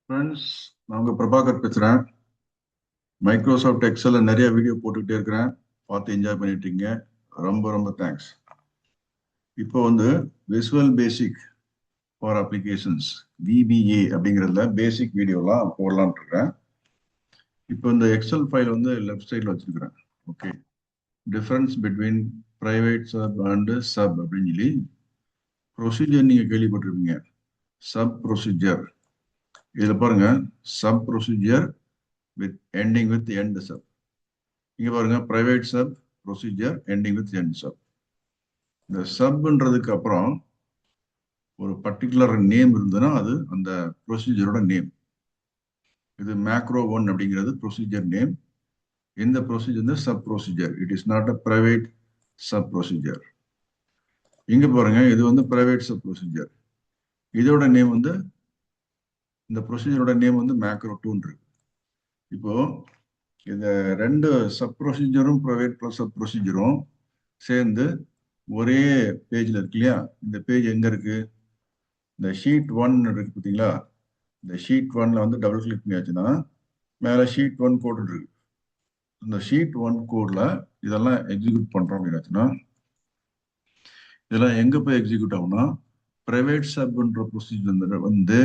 Friends, நான் உங்க பிரபாகர் பேசுறேன். மைக்ரோசாஃப்ட் எக்ஸல்ல நிறைய வீடியோ போட்டுக்கிட்டே இருக்கிறேன். பார்த்து என்ஜாய் பண்ணிட்டு இருக்கீங்க. ரொம்ப ரொம்ப தேங்க்ஸ். இப்போ வந்து visual Basic for applications VBA அப்படிங்கிறதுல பேசிக் வீடியோலாம் போடலாம்னு இருக்கிறேன். இப்போ இந்த எக்ஸல் ஃபைல் வந்து லெஃப்ட் சைடில் வச்சிருக்கிறேன். Okay, difference between private sub and sub அப்படின்னு சொல்லி ப்ரொசீஜர் நீங்கள் கேள்விப்பட்டிருப்பீங்க. சப் ப்ரொசீஜர் இதில் பாருங்க, sub procedure with ending with end sub. இங்க பாருங்க, private sub procedure ending with end sub. இந்த சப்ன்றதுக்கு அப்புறம் ஒரு பர்டிகுலர் நேம் இருந்ததுன்னா அது அந்த ப்ரொசீஜரோட நேம். இது மேக்ரோ ஒன் அப்படிங்கிறது ப்ரொசீஜர் நேம். இந்த procedure sub procedure. It is not a private sub procedure. இங்க பாருங்க, இது வந்து பிரைவேட் சப் ப்ரொசீஜர். இதோட நேம் வந்து இந்த ப்ரொசீஜரோட நேம் வந்து மேக்ரோ டூன்னு இருக்கு. இப்போ இந்த ரெண்டு சப் ப்ரொசீஜரும் பிரைவேட் ப்ளஸ் சப் ப்ரொசீஜரும் சேர்ந்து ஒரே பேஜ்ல இருக்கு இல்லையா? இந்த பேஜ் எங்க இருக்கு? இந்த ஷீட் ஒன் இருக்கு பார்த்தீங்களா? இந்த ஷீட் ஒன்ல வந்து டபுள் கிளிக் பண்ணியாச்சுன்னா மேலே ஷீட் ஒன் கோடு இருக்கு. இந்த ஷீட் ஒன் கோட்ல இதெல்லாம் எக்ஸிக்யூட் பண்றோம் அப்படின்னாச்சுன்னா இதெல்லாம் எங்க போய் எக்ஸிக்யூட் ஆகும்னா பிரைவேட் சப்ன்ற ப்ரொசீஜர் வந்து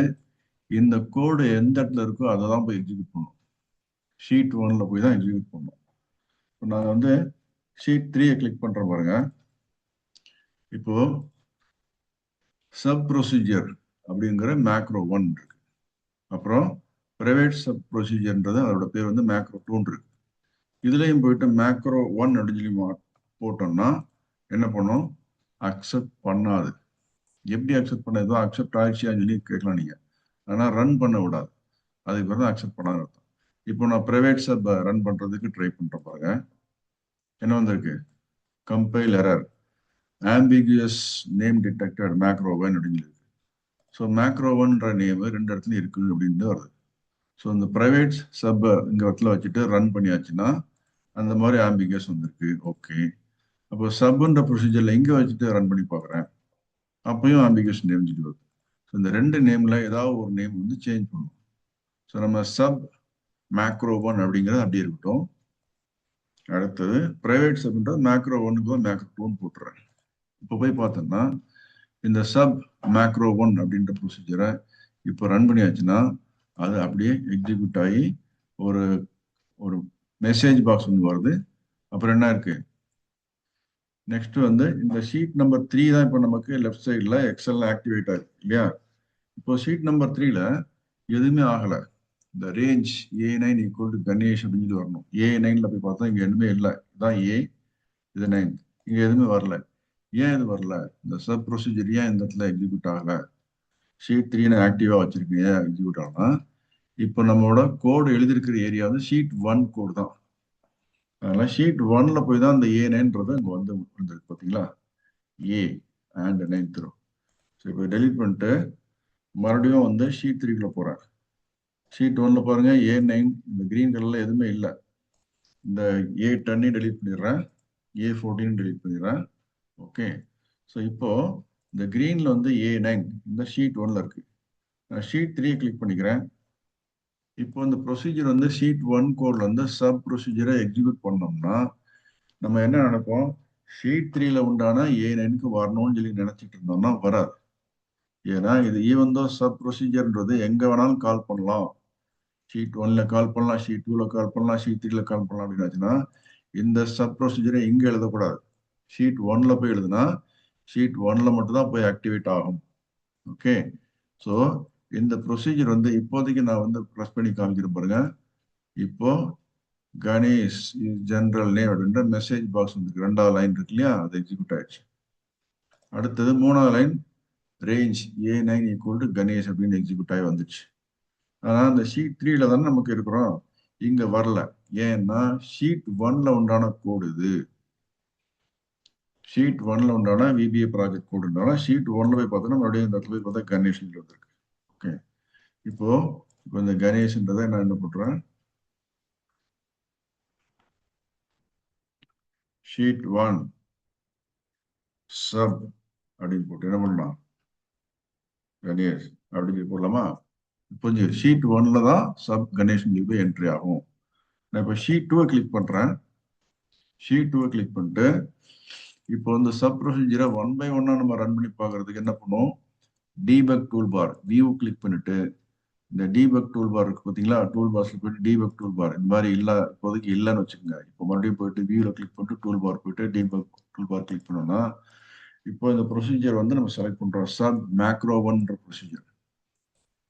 இந்த கோடு எந்த இடத்துல இருக்கோ அதை தான் போய் எக்ஸிக்யூட் பண்ணும். ஷீட் ஒன்ல போய் தான் எக்ஸிக்யூட் பண்ணும். இப்போ நாங்கள் வந்து ஷீட் 3 கிளிக் பண்றோம் பாருங்க. இப்போ சப் ப்ரொசீஜர் அப்படிங்கிற மேக்ரோ ஒன் இருக்கு. அப்புறம் பிரைவேட் சப் ப்ரொசீஜர்ன்றது அதோட பேர் வந்து மேக்ரோ டூன் இருக்கு. இதுலயும் போயிட்டு மேக்ரோ ஒன் அப்படின்னு சொல்லி போட்டோம்னா என்ன பண்ணும்? அக்செப்ட் பண்ணாது. எப்படி அக்செப்ட் பண்ண? ஏதோ அக்செப்ட் ஆயிடுச்சியான்னு சொல்லி கேட்கலாம் நீங்க. ஆனா ரன் பண்ண விடாது. அதுக்கு பிறகு அக்செப்ட் பண்ணாத அர்த்தம். இப்போ நான் பிரைவேட் சப் ரன் பண்றதுக்கு ட்ரை பண்றேன் பாருங்க. என்ன வந்திருக்கு? Compile error, ambiguous name detected macro one அப்படின்னு இருக்கு. ஸோ மேக்ரோ ஒன்ற நேம் ரெண்டு இடத்துலயும் இருக்கு அப்படின்னு வருது. ஸோ இந்த பிரைவேட் சப் இந்த இடத்துல வச்சுட்டு ரன் பண்ணியாச்சுன்னா அந்த மாதிரி ஆம்பிகஸ் வந்திருக்கு. ஓகே, அப்போ சப்ன்ற ப்ரொசீஜர்ல இங்க வச்சுட்டு ரன் பண்ணி பார்க்குறேன். அப்பயும் ஆம்பிகஸ் நேம் சொல்லி வருது. ஸோ இந்த ரெண்டு நேம்ல ஏதாவது ஒரு நேம் வந்து சேஞ்ச் பண்ணும். ஸோ நம்ம சப் மேக்ரோ ஒன் அப்படிங்கிறது அப்படியே இருக்கட்டும். அடுத்தது பிரைவேட் சப்ன்றது மேக்ரோ ஒன்னுக்கு மேக்ரோ டூன்னு போட்டுறேன். இப்போ போய் பார்த்தோம்னா இந்த சப் மேக்ரோ ஒன் அப்படின்ற ப்ரொசீஜரை இப்போ ரன் பண்ணியாச்சுன்னா அது அப்படியே எக்ஸிக்யூட் ஆகி ஒரு ஒரு மெசேஜ் பாக்ஸ் ஒன்று வருது. அப்புறம் என்ன இருக்கு? நெக்ஸ்ட் வந்து இந்த ஷீட் நம்பர் 3 தான் இப்போ நமக்கு லெஃப்ட் சைடில் எக்ஸல்ல ஆக்டிவேட் ஆகுது இல்லையா? இப்போ ஷீட் நம்பர் 3ல எதுவுமே ஆகலை. இந்த range A9 equal to Ganesh அப்படின்னு சொல்லி வரணும். A9ல போய் பார்த்தா இங்கே எதுவுமே இல்லை. இதான் A, இது 9. இங்கே எதுவுமே வரல. ஏன் இது வரல? இந்த சப் ப்ரொசீஜர் ஏன் இந்த இடத்துல எக்ஸிக்யூட் ஆகலை? ஷீட் 3 நான் ஆக்டிவாக வச்சிருக்கேன், ஏன் எக்ஸிக்யூட் ஆகலாம்? இப்போ நம்மளோட கோடு எழுதியிருக்கிற ஏரியா வந்து ஷீட் 1 கோடு தான். அதனால ஷீட் 1ல போய் தான் இந்த A9ன்றது இங்கே வந்துருக்கு பார்த்தீங்களா? A and 9 தரும். ஸோ இப்போ டெலிட் பண்ணிட்டு மறுபடியும் வந்து ஷீட் 3க்குள்ள போகிறேன். ஷீட் 1ல பாருங்க, A9 இந்த கிரீன் கலர்ல எதுவுமே இல்லை. இந்த A10 டெலிட் பண்ணிடுறேன், A14 டெலிட் பண்ணிடுறேன். ஓகே, ஸோ இப்போ இந்த கிரீன்ல வந்து A9 இந்த ஷீட் 1ல இருக்கு. நான் ஷீட் 3 கிளிக் பண்ணிக்கிறேன். இப்போ இந்த ப்ரொசீஜர் வந்து ஷீட் 1 கோட்ல வந்து சப் ப்ரொசீஜரை எக்ஸிக்யூட் பண்ணோம்னா நம்ம என்ன நினைப்போம்? ஷீட் 3ல உண்டான A9க்கு வரணும்னு சொல்லி நினைச்சிட்டு இருந்தோம்னா வராது. ஏன்னா இது ஈவன் தோ சப் ப்ரொசீஜர்ன்றது எங்க வேணாலும் கால் பண்ணலாம். ஷீட் 1ல கால் பண்ணலாம், ஷீட் 2ல கால் பண்ணலாம், ஷீட் 3ல கால் பண்ணலாம் அப்படின்னாச்சுன்னா இந்த சப் ப்ரொசீஜரை இங்க எழுதக்கூடாது. ஷீட் 1ல போய் எழுதுனா ஷீட் 1ல மட்டும் தான் போய் ஆக்டிவேட் ஆகும். ஓகே, ஸோ இந்த ப்ரொசீஜர் வந்து இப்போதைக்கு நான் வந்து ப்ரெஸ் பண்ணி காமிக்கிறேன் பாருங்க. இப்போ கணேஷ் ஜெனரல் நேம் அப்படின்ற மெசேஜ் பாக்ஸ் வந்து ரெண்டாவது லைன் இருக்கு இல்லையா? அது எக்ஸிக்யூட் ஆயிடுச்சு. அடுத்தது மூணாவது line range A9 equal to Ganesh அப்படின்னு எக்ஸிக்யூட் ஆகி வந்துச்சு. ஆனா இந்த ஷீட் 3ல தானே நமக்கு இருக்கிறோம், இங்க வரல. ஏன்னா ஷீட் 1ல உண்டான கோடு இது. ஷீட் 1ல உண்டான VBA ப்ராஜெக்ட் கோடுனால ஷீட் 1ல போய் பார்த்தோம்னா மறுபடியும் இந்த இடத்துல போய் பார்த்தா கணேஷ் வந்திருக்கு. ஓகே, இப்போ இந்த கணேஷ்ன்றதை நான் என்ன பண்றேன்? ஷீட் 1 சப் அப்படின்னு போட்டு என்ன பண்ணலாம்? கணேஷ் அப்படின்னு சொல்லி போடலாமா? புரிஞ்சு ஷீட் 1ல தான் சப் கணேஷ்னு சொல்லி என்ட்ரி ஆகும். நான் இப்போ ஷீட் 2 கிளிக் பண்றேன். ஷீட் 2 கிளிக் பண்ணிட்டு இப்போ வந்து சப் ப்ரொசீஜரை 1 by 1 நம்ம ரன் பண்ணி பார்க்கறதுக்கு என்ன பண்ணுவோம், debug tool bar view click பண்ணிட்டு இந்த டீபக் டூல் பார் இருக்கு பார்த்தீங்களா, டூல் பார்ஸ்ல போயிட்டு டீபக் டூல் பார் இந்த மாதிரி இல்லை இப்போதைக்கு இல்லைன்னு வச்சுக்கோங்க. இப்போ மறுபடியும் போயிட்டு வியூவில் கிளிக் பண்ணிட்டு டூல் பார் போயிட்டு டீபக் டூல் பார் கிளிக் பண்ணோம்னா இப்போ இந்த ப்ரொசீஜர் வந்து நம்ம செலக்ட் பண்றோம் சப் மேக்ரோ ஒன்ற ப்ரொசீஜர்.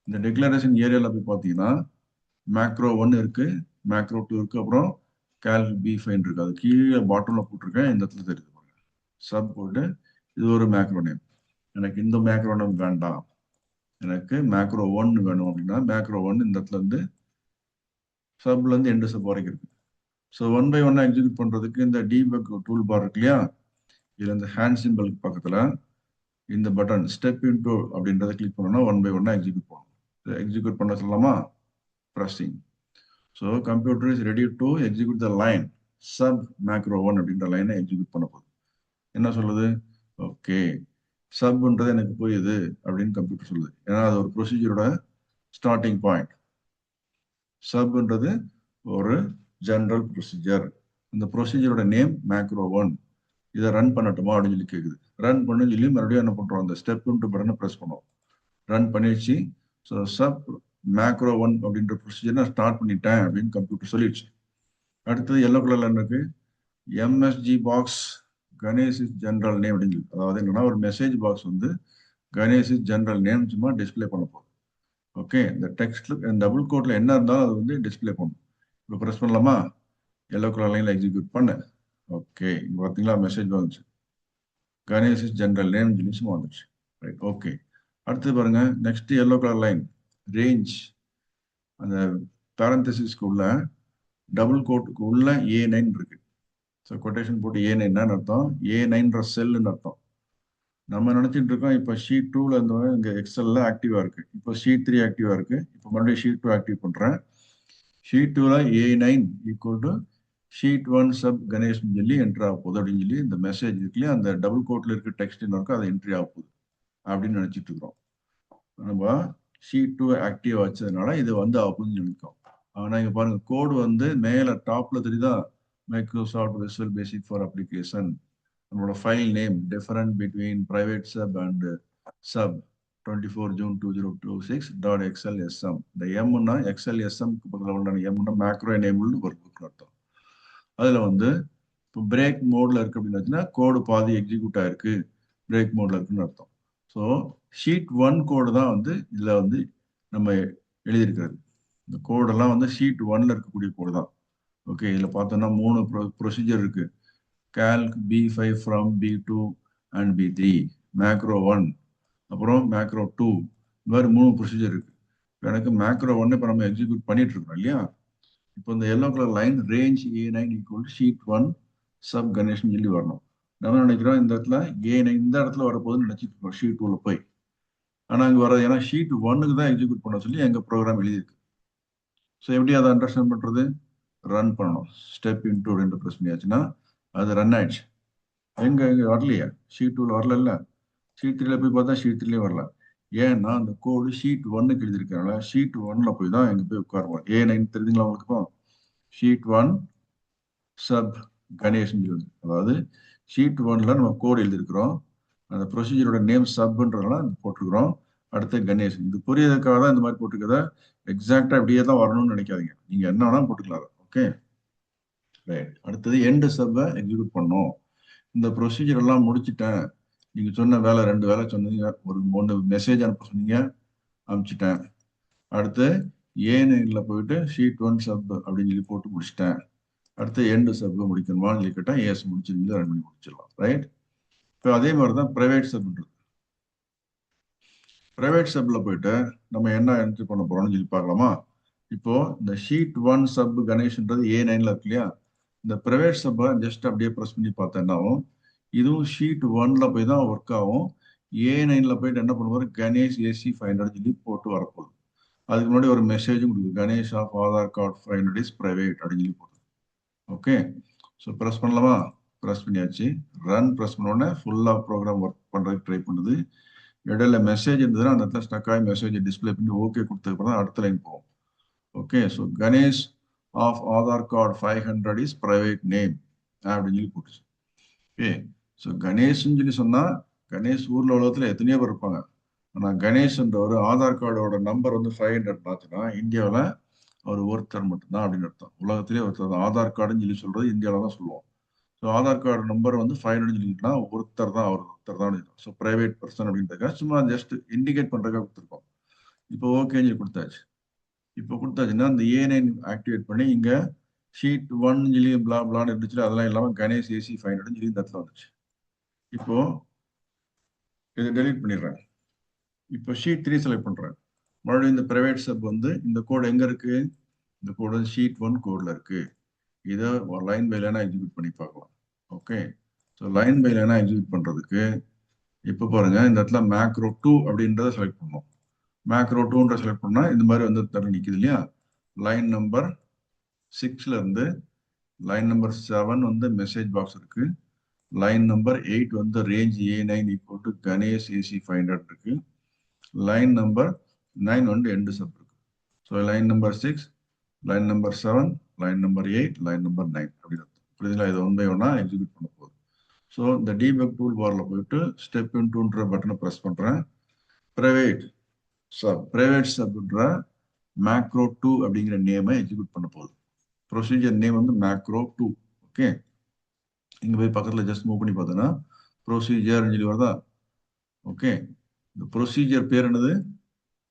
இந்த டிக்ளரேஷன் ஏரியாவில் போய் பார்த்தீங்கன்னா மேக்ரோ 1 இருக்கு, மேக்ரோ 2 இருக்கு, அப்புறம் கேல் B5 இருக்கு. அது கீழே பாட்டம்ல போட்டிருக்கேன், இந்த இடத்துல தெரியுது பாருங்க. சப் போட்டு இது ஒரு மேக்ரோ நேம். எனக்கு இந்த மேக்ரோ நேம் வேண்டாம், எனக்கு மேக்ரோ 1 வேணும் அப்படின்னா மேக்ரோ 1 இந்த இடத்துல இருந்து சப்ல இருந்து எண்டு சப் வரைக்கும் இருக்கு. ஸோ 1 by 1 எக்ஸிக்யூட் பண்றதுக்கு இந்த டீபக் டூல் பார் இருக்கு இல்லையா, இதுல இந்த ஹேண்ட் சிம்பிளுக்கு பக்கத்துல இந்த பட்டன் ஸ்டெப் இன்டூ அப்படின்றத கிளிக் பண்ணோம்னா 1 by 1 எக்ஸிக்யூட் பண்ணும். எக்ஸிக்யூட் பண்ண சொல்லலாமா, pressing. So computer is ready to execute the line sub macro 1 அப்படின்ற லைனை எக்ஸிக்யூட் பண்ண போகுது. என்ன சொல்லுது, ஓகே சப்ன்றது எனக்கு புரியுது அப்படின்னு கம்ப்யூட்டர் சொல்லுது. ஏன்னா அது ஒரு ப்ரொசீஜரோட ஸ்டார்டிங் பாயிண்ட். சப்ன்றது ஒரு ஜெனரல் ப்ரொசீஜர். இந்த ப்ரொசீஜரோட நேம் மேக்ரோ 1. இதை ரன் பண்ணட்டுமா அப்படின்னு சொல்லி கேட்குது. ரன் பண்ணு சொல்லி மறுபடியும் என்ன பண்றோம், அந்த ஸ்டெப் பட்டனை ப்ரெஸ் பண்ணுவோம். ரன் பண்ணிடுச்சு. ஸோ சப் மேக்ரோ 1 அப்படின்ற ப்ரொசீஜர் நான் ஸ்டார்ட் பண்ணிட்டேன் அப்படின்னு கம்ப்யூட்டர் சொல்லிடுச்சு. அடுத்தது எல்லோ கலர்ல இருக்கு MSG box Ganesh general name அப்படின்னு சொல்லி, அதாவது என்னன்னா ஒரு மெசேஜ் பாக்ஸ் வந்து கணேஷ் ஜெனரல் நேம் சும்மா டிஸ்பிளே பண்ண போகுது. ஓகே, இந்த டெக்ஸ்ட்ல டபுள் கோட்ல என்ன இருந்தாலும் அது வந்து டிஸ்பிளே பண்ணும். இப்போ ப்ரெஸ் பண்ணலாமா, எல்லோ கலர் லைன்ல எக்ஸிக்யூட் பண்ண. ஓகே, இங்க பார்த்தீங்களா மெசேஜ் வந்துச்சு, கணேஷ் ஜெனரல் நேம் சொல்லி சும்மா வந்துச்சு. Right, okay. அடுத்து பாருங்க, next yellow colour line range, அந்த பேரந்தசிஸ்க்கு உள்ள டபுள் கோட்டுக்கு உள்ள A9 இருக்கு. ஸோ கொட்டேஷன் போட்டு A9 அர்த்தம், A9 செல்லுன்னு அர்த்தம். நம்ம நினைச்சிட்டு இருக்கோம் இப்போ ஷீட் 2ல இருந்து இங்க எக்ஸல்ல ஆக்டிவா இருக்கு, இப்போ ஷீட் 3 ஆக்டிவா இருக்கு. இப்போ மறுபடியும் ஷீட் 2 ஆக்டிவ் பண்றேன். ஷீட் 2ல A9 equal to sheet 1 sub Ganesh சொல்லி என்ட்ரி ஆக போகுது அப்படின்னு சொல்லி இந்த மெசேஜ் இருக்குல்லையா, அந்த டபுள் கோட்ல இருக்க டெக்ஸ்ட் இருக்கும், அது என்ட்ரி ஆக போகுது அப்படின்னு நினைச்சிட்டு இருக்கிறோம். நம்ம ஷீட் 2 ஆக்டிவ் வச்சதுனால இது வந்து ஆக போகுதுன்னு நினைக்கிறோம். ஆனா இங்க பாருங்க கோடு வந்து மேல டாப்ல தெரியுதா, Microsoft Visual Basic for application, நம்மளோட file name different between private sub and sub 24 June 2026.xlsm. இந்த எம்னா XLSM பக்கத்தில் உள்ள எம்னா மேக்ரோ எனேபிள்டு ஒர்க் புக் அர்த்தம். அதுல வந்து இப்போ பிரேக் மோட்ல இருக்கு அப்படின்னா கோடு பாதி எக்ஸிக்யூட் ஆயிருக்கு, பிரேக் மோட்ல இருக்குன்னு அர்த்தம். ஸோ ஷீட் 1 கோடு தான் வந்து இதுல வந்து நம்ம எழுதியிருக்கிறது. இந்த கோடெல்லாம் வந்து ஷீட் 1ல இருக்கக்கூடிய கோடு தான். ஓகே, இதுல பார்த்தோம்னா 3 ப்ரொசீஜர் இருக்கு, calc B5 from B2 and B3, macro 1, அப்புறம் macro 2, இந்த மாதிரி 3 ப்ரொசீஜர் இருக்கு. எனக்கு மேக்ரோ 1 இப்போ நம்ம எக்ஸிக்யூட் பண்ணிட்டு இருக்கோம் இல்லையா. இப்போ இந்த yellow colour line range A9 equal sheet 1 sub கணேஷ்னு சொல்லி வரணும். நம்ம நினைக்கிறோம் இந்த இடத்துல A9 இந்த இடத்துல வரப்போகுதுன்னு நினைச்சிட்டு இருக்கோம் ஷீட் 2ல போய். ஆனா அங்க வராது, ஏன்னா ஷீட் 1க்கு தான் எக்ஸிக்யூட் பண்ண சொல்லி எங்க ப்ரோக்ராம் எழுதியிருக்கு. ஸோ எப்படி அதை அண்டர்ஸ்டாண்ட் பண்றது, ரன் பண்ணணும். ஸ்டெப் இன்டூ 2 ப்ரெஸ் பண்ணியாச்சுன்னா அது ரன் ஆயிடுச்சு. எங்க எங்க வரலையா, ஷீட் 2ல வரல, ஷீட் 3ல போய் பார்த்தா ஷீட் 3லயும் வரல. ஏன்னா அந்த கோடு ஷீட் 1க்கு எழுதியிருக்காங்க, ஷீட் 1ல போய் தான் எங்க போய் உட்காருவோம். A9 தெரிஞ்சுங்களா உங்களுக்கு, ஷீட் 1 சப் கணேஷ், அதாவது ஷீட் 1ல நம்ம கோடு எழுதியிருக்கிறோம், அந்த ப்ரொசீஜரோட நேம் சப்ன்றதுனால போட்டிருக்கிறோம். அடுத்து கணேஷ், இது புரியறதுக்காக தான் இந்த மாதிரி போட்டிருக்கத, எக்ஸாக்டா இப்படியே தான் வரணும்னு நினைக்காதீங்க, நீங்க என்ன வேணா போட்டுக்கலாம். Okay, right. அடுத்தது எண்டு சப்பை எக்ஸிக்யூட் பண்ணோம். இந்த ப்ரொசீஜர் எல்லாம் முடிச்சுட்டேன், நீங்க சொன்ன வேலை 2 வேலை சொன்னீங்க, ஒரு 3 மெசேஜ் அனுப்ப சொன்னீங்க, அனுப்பிச்சிட்டேன். அடுத்து A9ல போயிட்டு ஷீட் 1 சப் அப்படின்னு சொல்லி போட்டு முடிச்சிட்டேன். அடுத்து எண்டு சப் முடிக்கணுமான்னு சொல்லி கேட்டா ஏஸ் முடிச்சிருந்தீங்க, ரன் பண்ணி முடிச்சிடலாம். ரைட். இப்போ அதே மாதிரி தான் பிரைவேட் சப்ன்றது. பிரைவேட் சப்ல போயிட்டு நம்ம என்ன என்ட்ரி பண்ண போறோம்னு சொல்லி பார்க்கலாமா. இப்போ இந்த ஷீட் 1 சப் கணேஷ்ன்றது A9ல இருக்கு இல்லையா, இந்த பிரைவேட் சப்பை ஜஸ்ட் அப்படியே ப்ரெஸ் பண்ணி பார்த்தா என்ன ஆகும், இதுவும் ஷீட் 1ல போய் தான் ஒர்க் ஆகும். A9ல போயிட்டு என்ன பண்ணுவாரு, கணேஷ் AC 500 சொல்லி போட்டு வரப்போகுது. அதுக்கு முன்னாடி ஒரு மெசேஜும் கொடுக்குது, Ganesh of Aadhaar card 500 is private அப்படின்னு சொல்லி போடுது. ஓகே, ஸோ ப்ரெஸ் பண்ணலாமா, ப்ரெஸ் பண்ணியாச்சு. ரன் ப்ரெஸ் பண்ண உடனே ஃபுல்லாக ப்ரோக்ராம் ஒர்க் பண்ணுறதுக்கு ட்ரை பண்ணுது. இடையில மெசேஜ் இருந்ததுன்னா அந்த இடத்துல ஸ்டக் ஆகி மெசேஜ் டிஸ்பிளே பண்ணி ஓகே கொடுத்ததுக்கு அடுத்த லைன் போகும். Okay, so Ganesh of Aadhaar card 500 is private name அப்படின்னு சொல்லி போட்டுச்சு. ஓகே, ஸோ கணேஷ்ன்னு சொல்லி சொன்னா கணேஷ் ஊர்ல உலகத்துல எத்தனையோ பேர் இருப்பாங்க. ஆனா கணேஷ்ன்ற ஒரு ஆதார் கார்டோட நம்பர் வந்து 500 பார்த்துன்னா இந்தியாவில் அவர் ஒருத்தர் மட்டும்தான் அப்படின்னு அர்த்தம். உலகத்திலே ஒருத்தர் ஆதார் கார்டுன்னு சொல்லி சொல்றது இந்தியாவில தான் சொல்லுவோம். ஸோ ஆதார் கார்டு நம்பர் வந்து 500 சொல்லிட்டுனா ஒருத்தர் தான், அவர் ஒருத்தர் தான். ஸோ பிரைவேட் பர்சன் அப்படின்றதுக்காக சும்மா ஜஸ்ட் இண்டிகேட் பண்றதுக்காக கொடுத்துருக்கோம். இப்போ ஓகேன்னு சொல்லி கொடுத்தாச்சு. இப்போ கொடுத்தாச்சுன்னா இந்த A9 ஆக்டிவேட் பண்ணி இங்க ஷீட் 1 சொல்லி பிளா பிளான்னு இருந்துச்சு, அதெல்லாம் இல்லாமல் கணேஷ் AC 500 சொல்லி இந்த இடத்துல வந்துச்சு. இப்போ இதை டெலீட் பண்ணிடுறேன். இப்போ ஷீட் 3 செலக்ட் பண்றேன். மறுபடியும் இந்த பிரைவேட் சப் வந்து இந்த கோடு எங்க இருக்கு? இந்த கோடு வந்து ஷீட் 1 கோட்ல இருக்கு. இதை லைன் பை லைனா எக்ஸிக்யூட் பண்ணி பார்க்கலாம். ஓகே, ஸோ லைன் பை லைனா எக்ஸிக்யூட் பண்றதுக்கு இப்போ பாருங்க இந்த இடத்துல மேக்ரோ 2 அப்படின்றத செலக்ட் பண்ணோம். மேக்ரோ 2ன்ற செலக்ட் பண்ணா இந்த மாதிரி வந்து தர நிக்குது இல்லையா? லைன் நம்பர் 6ல இருந்து லைன் நம்பர் 7 வந்து மெசேஜ் பாக்ஸ் இருக்கு. லைன் நம்பர் 8 வந்து range A9 equal to Ganesh AC 500 இருக்கு. லைன் நம்பர் 9 வந்து எண்டு சப் இருக்கு. So line number 6, line number 7, line number 8, line number 9 அப்படின்னு புரியுதுங்களா? இதை ஒன் பை ஒன்னா எக்ஸிக்யூட் பண்ண போகுது. ஸோ இந்த டீபக் டூல் பார்ல போயிட்டு ஸ்டெப் இன்டூன்ற பட்டனை ப்ரெஸ் பண்றேன். பிரைவேட் சப்ன்ற மேக்ரோ 2 அப்படிங்கிற நேமை எக்ஸிக்யூட் பண்ண போகுது. ப்ரொசீஜர் நேம் வந்து மேக்ரோ 2. ஓகே, இங்க போய் பக்கத்துல ஜஸ்ட் மூவ் பண்ணி பார்த்தோன்னா ப்ரொசீஜர் சொல்லி வருதா? ஓகே, இந்த ப்ரொசீஜர் பேர் என்னது?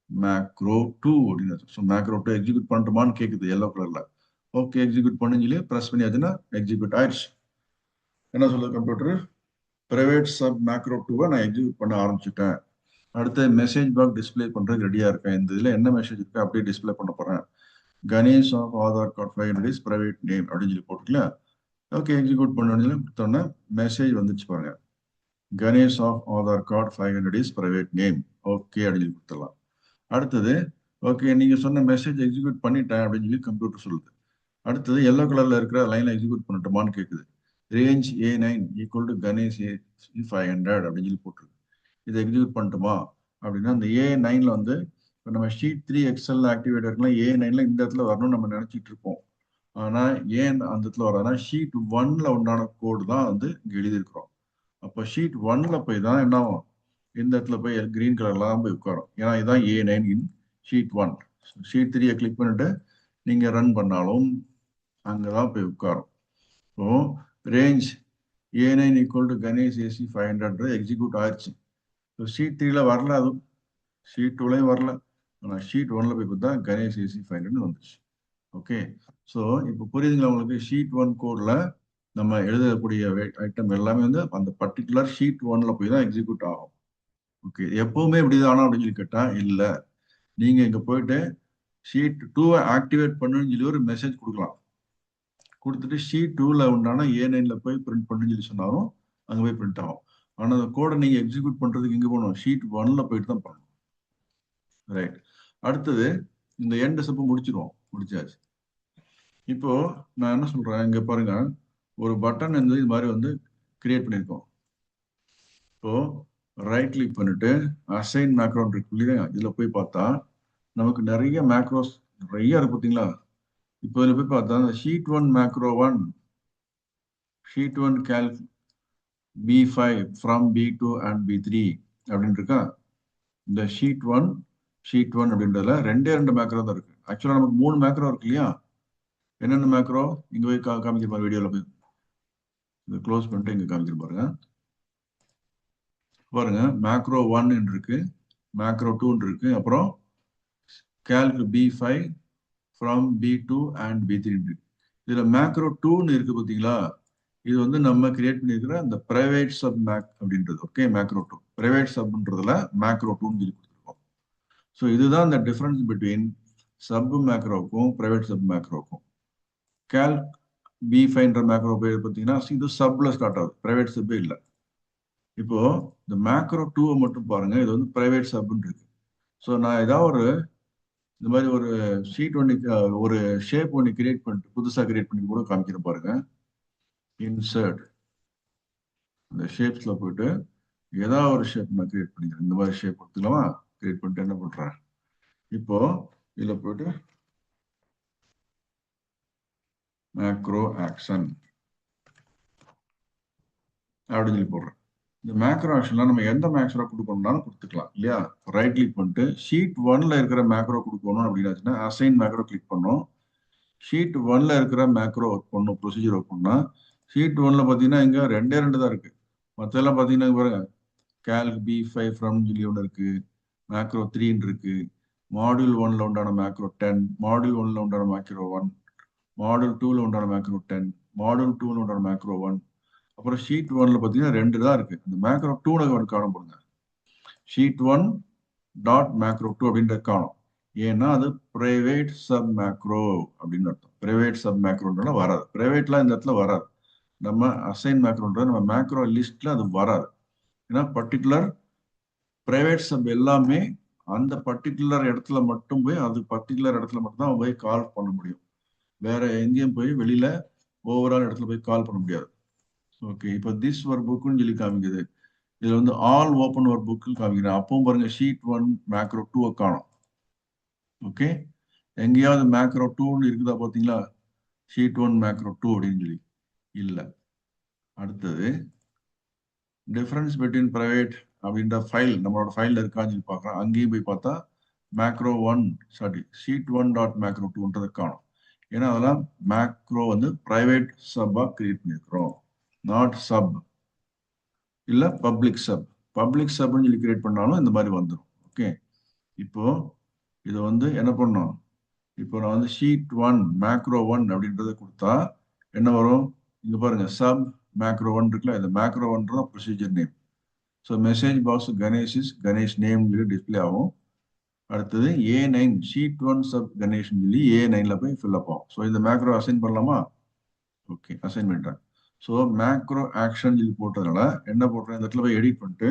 மேக்ரோ 2 அப்படின்னு. ஸோ மேக்ரோ 2 எக்ஸிக்யூட் பண்ணட்டுமான்னு கேட்குது எல்லோ கலர்ல. ஓகே, எக்ஸிக்யூட் பண்ணுன்னு சொல்லி ப்ரெஸ் பண்ணியாச்சுன்னா எக்ஸிக்யூட் ஆயிடுச்சு. என்ன சொல்லுது கம்ப்யூட்டர்? பிரைவேட் சப் மேக்ரோ 2-வை நான் எக்ஸிக்யூட் பண்ண ஆரம்பிச்சுட்டேன். அடுத்த மெசேஜ் பாக்ஸ் டிஸ்பிளே பண்றதுக்கு ரெடியா இருக்கேன். இந்த இதுல என்ன மெசேஜ் இருக்கு அப்படியே டிஸ்பிளே பண்ண போறேன். Ganesh of Aadhaar card 500 is private name அப்படின்னு சொல்லி போட்டுக்கல. ஓகே, எக்ஸிக்யூட் பண்ணி கொடுத்தோன்னே மெசேஜ் வந்துச்சு பாருங்க. Ganesh of Aadhaar card 500 is private name. Okay அப்படின்னு சொல்லி கொடுத்துடலாம். அடுத்தது ஓகே நீங்க சொன்ன மெசேஜ் எக்ஸிக்யூட் பண்ணிட்டேன் அப்படின்னு சொல்லி கம்ப்யூட்டர் சொல்லுது. அடுத்தது எல்லோ கலர்ல இருக்கிற லைன்ல எக்ஸிக்யூட் பண்ணட்டுமான்னு கேட்குது. Range A9 equal to Ganesh AC 500 அப்படின்னு சொல்லி போட்டுருக்கு. இதை எக்ஸிக்யூட் பண்ணட்டுமா அப்படின்னா அந்த A9ல வந்து இப்போ நம்ம ஷீட் 3 எக்ஸல் ஆக்டிவேட் இருக்கலாம். A9ல இந்த இடத்துல வரணும்னு நம்ம நினைச்சிட்டு இருப்போம். ஆனா ஏன் அந்த இடத்துல வராதுன்னா ஷீட் 1ல உண்டான கோடு தான் வந்து இங்க எழுதியிருக்கிறோம். அப்போ ஷீட் 1ல போய் தான் என்ன ஆகும்? இந்த இடத்துல போய் கிரீன் கலர்லாம் போய் உட்காரும். ஏன்னா இதுதான் A9 இன் ஷீட் 1. ஷீட் 3 கிளிக் பண்ணிட்டு நீங்க ரன் பண்ணாலும் அங்கதான் போய் உட்காரும். இப்போ range A9 equal to Ganesh AC 500 execute ஆயிடுச்சு. ஷீட் 3ல வரல, அதுவும் ஷீட் 2லையும் வரல. ஆனால் ஷீட் 1ல போய் பார்த்தா கணேஷ் AC 500 வந்துச்சு. ஓகே, ஸோ இப்போ புரியுதுங்களா உங்களுக்கு? ஷீட் 1 கோட்ல நம்ம எழுதக்கூடிய ஐட்டம் எல்லாமே வந்து அந்த பர்டிகுலர் ஷீட் 1ல போய் தான் எக்ஸிக்யூட் ஆகும். ஓகே, எப்பவுமே இப்படிதானா அப்படின்னு சொல்லி கேட்டா இல்ல. நீங்க இங்க போயிட்டு ஷீட் 2-வை ஆக்டிவேட் பண்ணுன்னு சொல்லி ஒரு மெசேஜ் கொடுக்கலாம். கொடுத்துட்டு ஷீட் 2ல உண்டான A9ல போய் பிரிண்ட் பண்ணுன்னு சொல்லி சொன்னாலும் அங்க போய் பிரிண்ட் ஆகும். ஆனா அந்த கோடை நீங்க எக்ஸிக்யூட் பண்றதுக்கு எங்க போகணும்? ஷீட் 1ல போயிட்டு தான் பண்ணணும். ரைட், அடுத்தது இந்த எண்ட் ஸ்டெப் முடிச்சாச்சு. இப்போ நான் என்ன சொல்றேன், இங்க பாருங்க ஒரு பட்டன் வந்து இது மாதிரி வந்து கிரியேட் பண்ணியிருக்கோம். இப்போ ரைட் கிளிக் பண்ணிட்டு அசைன் மேக்ரோன் இருக்கு இல்லையா? இதுல போய் பார்த்தா நமக்கு நிறைய மேக்ரோஸ் நிறைய இருக்கு பார்த்தீங்களா? இப்போ இதுல போய் பார்த்தா sheet 1 macro 1, sheet 1 calc B5 from B2 and B3 அப்படின்னு இருக்கா? இந்த ஷீட் 1 அப்படின்றதுல ரெண்டு மேக்ரோ தான் இருக்கு. ஆக்சுவலா நமக்கு 3 மேக்ரோ இருக்கு இல்லையா? என்னென்ன மேக்ரோ இங்க போய் காமிக்கிற மாதிரி வீடியோல போய் இதை க்ளோஸ் பண்ணிட்டு இங்க காமிக்கிற பாருங்க. பாருங்க மேக்ரோ 1 இருக்கு, மேக்ரோ 2 இருக்கு, அப்புறம் calc B5 from B2 and B3 இருக்கு. இதுல மேக்ரோ 2 இருக்கு பாத்தீங்களா? இது வந்து நம்ம கிரியேட் பண்ணிருக்கிற அந்த பிரைவேட் சப் மேக் அப்படின்றது. ஓகே, மேக்ரோ 2 பிரைவேட் சப்ன்றதுல மேக்ரோ 2 சொல்லி கொடுத்துருக்கோம். ஸோ இதுதான் இந்த டிஃபரன்ஸ் பிட்வீன் சப் மேக்ரோவுக்கும் பிரைவேட் சப் மேக்ரோவுக்கும். கேல்க் B5ன்ற மேக்ரோ பேர் பார்த்தீங்கன்னா இது சப்ல ஸ்டார்ட் ஆகுது, பிரைவேட் சப்பே இல்லை. இப்போ இந்த மேக்ரோ 2-வை மட்டும் பாருங்க, இது வந்து பிரைவேட் சப்னு இருக்கு. ஸோ நான் ஏதாவது ஒரு இந்த மாதிரி ஒரு ஷீட் ஒன்று ஒரு ஷேப் ஒன்று கிரியேட் பண்ணிட்டு புதுசாக கிரியேட் பண்ணி கூட காமிக்கிறேன் பாருங்க. இன்சர்ட் இந்த ஷேப்ஸ்ல போயிட்டு ஏதாவது ஒரு ஷேப் நான் கிரியேட் பண்ணிக்கிறேன். இந்த மாதிரி ஷேப் கொடுத்துக்கலாமா? கிரியேட் பண்ணிட்டு என்ன பண்றேன், இப்போ இதுல போயிட்டு மேக்ரோ ஆக்ஷன் அப்படின்னு சொல்லி போடுறேன். இந்த மேக்ரோ ஆக்ஷன்லாம் நம்ம எந்த மேக்ரோ கொடுக்கணும்னாலும் கொடுத்துக்கலாம் இல்லையா? ரைட் கிளிக் பண்ணிட்டு ஷீட் 1ல இருக்கிற மேக்ரோ கொடுக்கணும் அப்படின்னாச்சுன்னா அசைன் மேக்ரோ கிளிக் பண்ணோம். ஷீட் 1ல இருக்கிற மேக்ரோ ஒர்க் பண்ணும், ப்ரொசீஜர் ஒர்க் பண்ணா ஷீட் 1ல பார்த்தீங்கன்னா இங்க ரெண்டே ரெண்டு தான் இருக்கு. மற்றெல்லாம் பார்த்தீங்கன்னா பாருங்க, கேல்க் B5 ஃப்ரம் சொல்லி ஒன்று இருக்கு, மேக்ரோ 3 இருக்கு, மாடியூல் 1ல உண்டான மேக்ரோ 10, மாடியூல் 1ல உண்டான மேக்ரோ 1, மாடியூல் 2ல உண்டான மேக்ரோ 10, மாடியூல் 2ல உண்டான மேக்ரோ 1. அப்புறம் ஷீட் 1ல பார்த்தீங்கன்னா ரெண்டு தான் இருக்கு. இந்த மேக்ரோ 2ல காணப்படுங்க. ஷீட் 1 டாட் மேக்ரோ 2 அப்படின்றது காணும். ஏன்னா அது பிரைவேட் சப் மேக்ரோ அப்படின்னு அர்த்தம். பிரைவேட் சப் மேக்ரோன்றத வராது. பிரைவேட்லாம் இந்த இடத்துல வராது. நம்ம அசைன் மேக்ரோன்ற நம்ம மேக்ரோ லிஸ்ட்ல அது வராது. ஏன்னா பர்டிகுலர் பிரைவேட் சப் எல்லாமே அந்த பர்டிகுலர் இடத்துல மட்டும் போய் அது பர்டிகுலர் இடத்துல மட்டும் தான் போய் கால் பண்ண முடியும். வேற எங்கேயும் போய் வெளியில ஓவரால் இடத்துல போய் கால் பண்ண முடியாது. ஓகே, இப்போ திஸ் ஒர்க் புக்குன்னு சொல்லி காமிக்குது. இதுல வந்து ஆல் ஓப்பன் ஒர்க் புக்கு காமிக்கிறேன். அப்பவும் பாருங்க ஷீட் 1 மேக்ரோ 2 காணும். ஓகே, எங்கேயாவது மேக்ரோ 2ன்னு இருக்குதா பார்த்தீங்களா? ஷீட் 1 மேக்ரோ 2 அப்படின்னு சொல்லி இல்லை. அடுத்தது டிஃபரன்ஸ் பிட்வீன் பிரைவேட் அப்படின்ற ஃபைல் நம்மளோட ஃபைல்ல இருக்கான்னு சொல்லி பார்க்குறோம். அங்கேயும் போய் பார்த்தா macro 1 sorry sheet 1 dot macro 2ன்றது காணும். ஏன்னா அதெல்லாம் மேக்ரோ வந்து பிரைவேட் சப்பா கிரியேட் பண்ணியிருக்கிறோம், நாட் சப் இல்ல பப்ளிக் சப். பப்ளிக் சப்னு சொல்லி கிரியேட் பண்ணாலும் இந்த மாதிரி வந்துடும். ஓகே, இப்போ இதை வந்து என்ன பண்ணோம், இப்போ நான் வந்து ஷீட் 1 மேக்ரோ 1 அப்படின்றத கொடுத்தா என்ன வரும்? இங்க பாருங்க, சப் மேக்ரோ 1 இருக்குல்ல, இந்த macro 1 procedure name. So message box Ganesh is Ganesh name display ஆகும். அடுத்தது A9 ஷீட் 1 சப் கணேஷ் சொல்லி A9ல போய் ஃபில்அப் ஆகும். ஸோ இந்த மேக்ரோ அசைன் பண்ணலாமா? ஓகே, அசைன் பண்ணிட்டேன். ஸோ மேக்ரோ ஆக்ஷன் சொல்லி போட்டதுனால என்ன போடுறேன், இந்த இடத்துல போய் எடிட் பண்ணிட்டு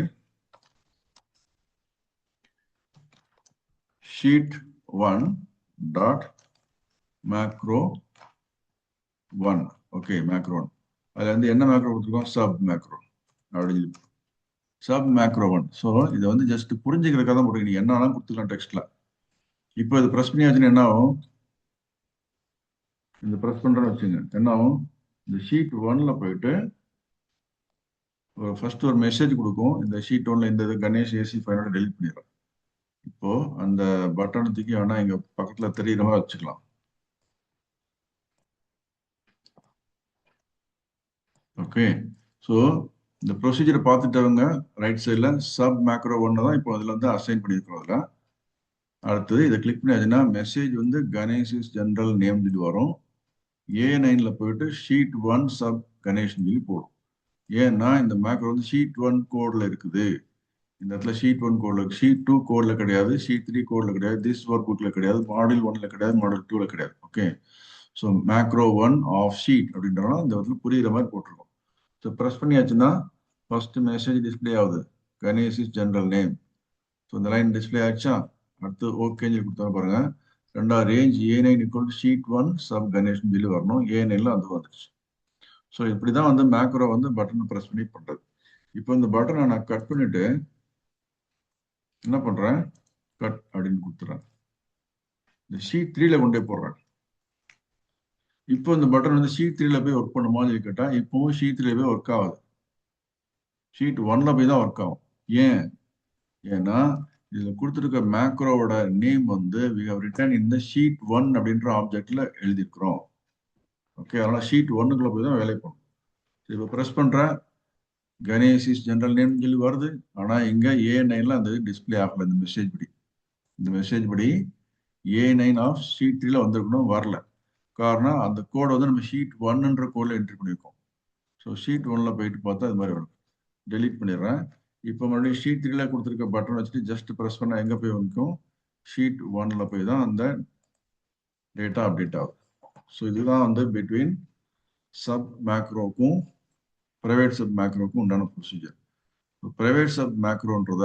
sheet 1 dot macro 1. Okay, macro 1 அதுல வந்து என்ன மேக்ரோ கொடுத்துருக்கோம், சப் மேக்ரோ அப்படின்னு சப் மேக்ரோ 1. ஸோ இதை வந்து ஜஸ்ட் புரிஞ்சுக்கிறதுக்காக தான் போட்டுருக்கீங்க, நீங்க என்னன்னா கொடுத்துக்கலாம் டெக்ஸ்ட்ல. இப்போ இது ப்ரெஸ் பண்ணியாச்சுன்னா என்ன ஆகும், இந்த ப்ரெஸ் பண்றேன்னு வச்சுங்க என்ன ஆகும், இந்த ஷீட் 1ல போயிட்டு ஃபர்ஸ்ட் ஒரு மெசேஜ் கொடுக்கும். இந்த ஷீட் 1ல இந்த இது கணேஷ் AC5 டெலிட் பண்ணிடுறேன். இப்போ அந்த பட்டனை தூக்கி வேணா இங்க பக்கத்துல தெரியுற மாதிரி வச்சுக்கலாம். ஓகே, ஸோ இந்த ப்ரொசீஜரை பார்த்துட்டவங்க ரைட் சைடில் சப் மேக்ரோ 1 தான் இப்போ அதில் வந்து அசைன் பண்ணியிருக்கிறோம். அதில் அடுத்தது இதை கிளிக் பண்ணியாச்சுன்னா மெசேஜ் வந்து கணேஷ் ஜென்ரல் நேம் சொல்லி வரும். A9ல போயிட்டு ஷீட் 1 சப் கணேஷ் சொல்லி போடும். ஏன்னா இந்த மேக்ரோ வந்து ஷீட் 1 கோட்ல இருக்குது. இந்த இடத்துல ஷீட் 1 கோட்ல இருக்கு, ஷீட் 2 கோட்ல கிடையாது, ஷீட் 3 கோட்ல கிடையாது, திஸ் ஒர்க் புக்ல கிடையாது, மாடியூல் 1ல கிடையாது, மாடியூல் 2ல கிடையாது. Okay, so macro 1 of sheet அப்படின்றனால இந்த இடத்துல புரியுற மாதிரி போட்டிருக்கோம். ஸோ ப்ரெஸ் பண்ணியாச்சுன்னா ஃபர்ஸ்ட் மெசேஜ் டிஸ்பிளே ஆகுது, Ganesh is general name. So இந்த லைன் டிஸ்பிளே ஆச்சா? அடுத்து ஓகேன்னு சொல்லி கொடுத்தா பாருங்க, ரெண்டாவது range A9 equal to sheet 1 sub Ganesh சொல்லி வரணும். A9ல அது வந்துருச்சு. ஸோ இப்படிதான் வந்து மேக்ரோ வந்து பட்டன் ப்ரெஸ் பண்ணி பண்றது. இப்போ இந்த பட்டனை நான் கட் பண்ணிட்டு என்ன பண்றேன், கட் அப்படின்னு கொடுத்துறேன். இந்த ஷீட் 3ல கொண்டே போடுறேன். இப்போ இந்த பட்டன் வந்து ஷீட் 3ல போய் ஒர்க் பண்ணுமான்னு சொல்லி கேட்டா இப்பவும் ஷீட் 3ல போய் ஒர்க் ஆகுது, ஷீட் 1ல போய் தான் ஒர்க் ஆகும். ஏன்? ஏன்னா இதுல கொடுத்துருக்க மேக்ரோவோட நேம் வந்து we have written in the sheet 1 அப்படின்ற ஆப்ஜெக்ட்ல எழுதியிருக்கிறோம். ஓகே, அதனால ஷீட் 1க்குள்ள போய் தான் வேலை பண்ணும். இப்போ ப்ரெஸ் பண்றேன், கணேஷ் இஸ் ஜெனரல் நேம் சொல்லி வருது. ஆனா இங்க A9ல அந்த டிஸ்பிளே ஆகல. இந்த மெசேஜ் படி, இந்த மெசேஜ் படி A9 ஆஃப் ஷீட் 3ல வந்திருக்கணும், வரல. காரணம் அந்த கோடை வந்து நம்ம ஷீட் 1ன்ற கோட்ல என்ட்ரி பண்ணியிருக்கோம். ஸோ ஷீட் 1ல போயிட்டு பார்த்தா இது மாதிரி வரும். டெலீட் பண்ணிடுறேன். இப்போ மறுபடியும் ஷீட் 3ல கொடுத்துருக்க பட்டன் வச்சுட்டு ஜஸ்ட் ப்ரெஸ் பண்ணா எங்க போய் வந்துக்கும், ஷீட் 1ல போய் தான் அந்த டேட்டா அப்டேட் ஆகுது. ஸோ இதுதான் வந்து பிட்வீன் சப் மேக்ரோக்கும் பிரைவேட் சப் மேக்ரோக்கும் உண்டான ப்ரொசீஜர். பிரைவேட் சப் மேக்ரோன்றத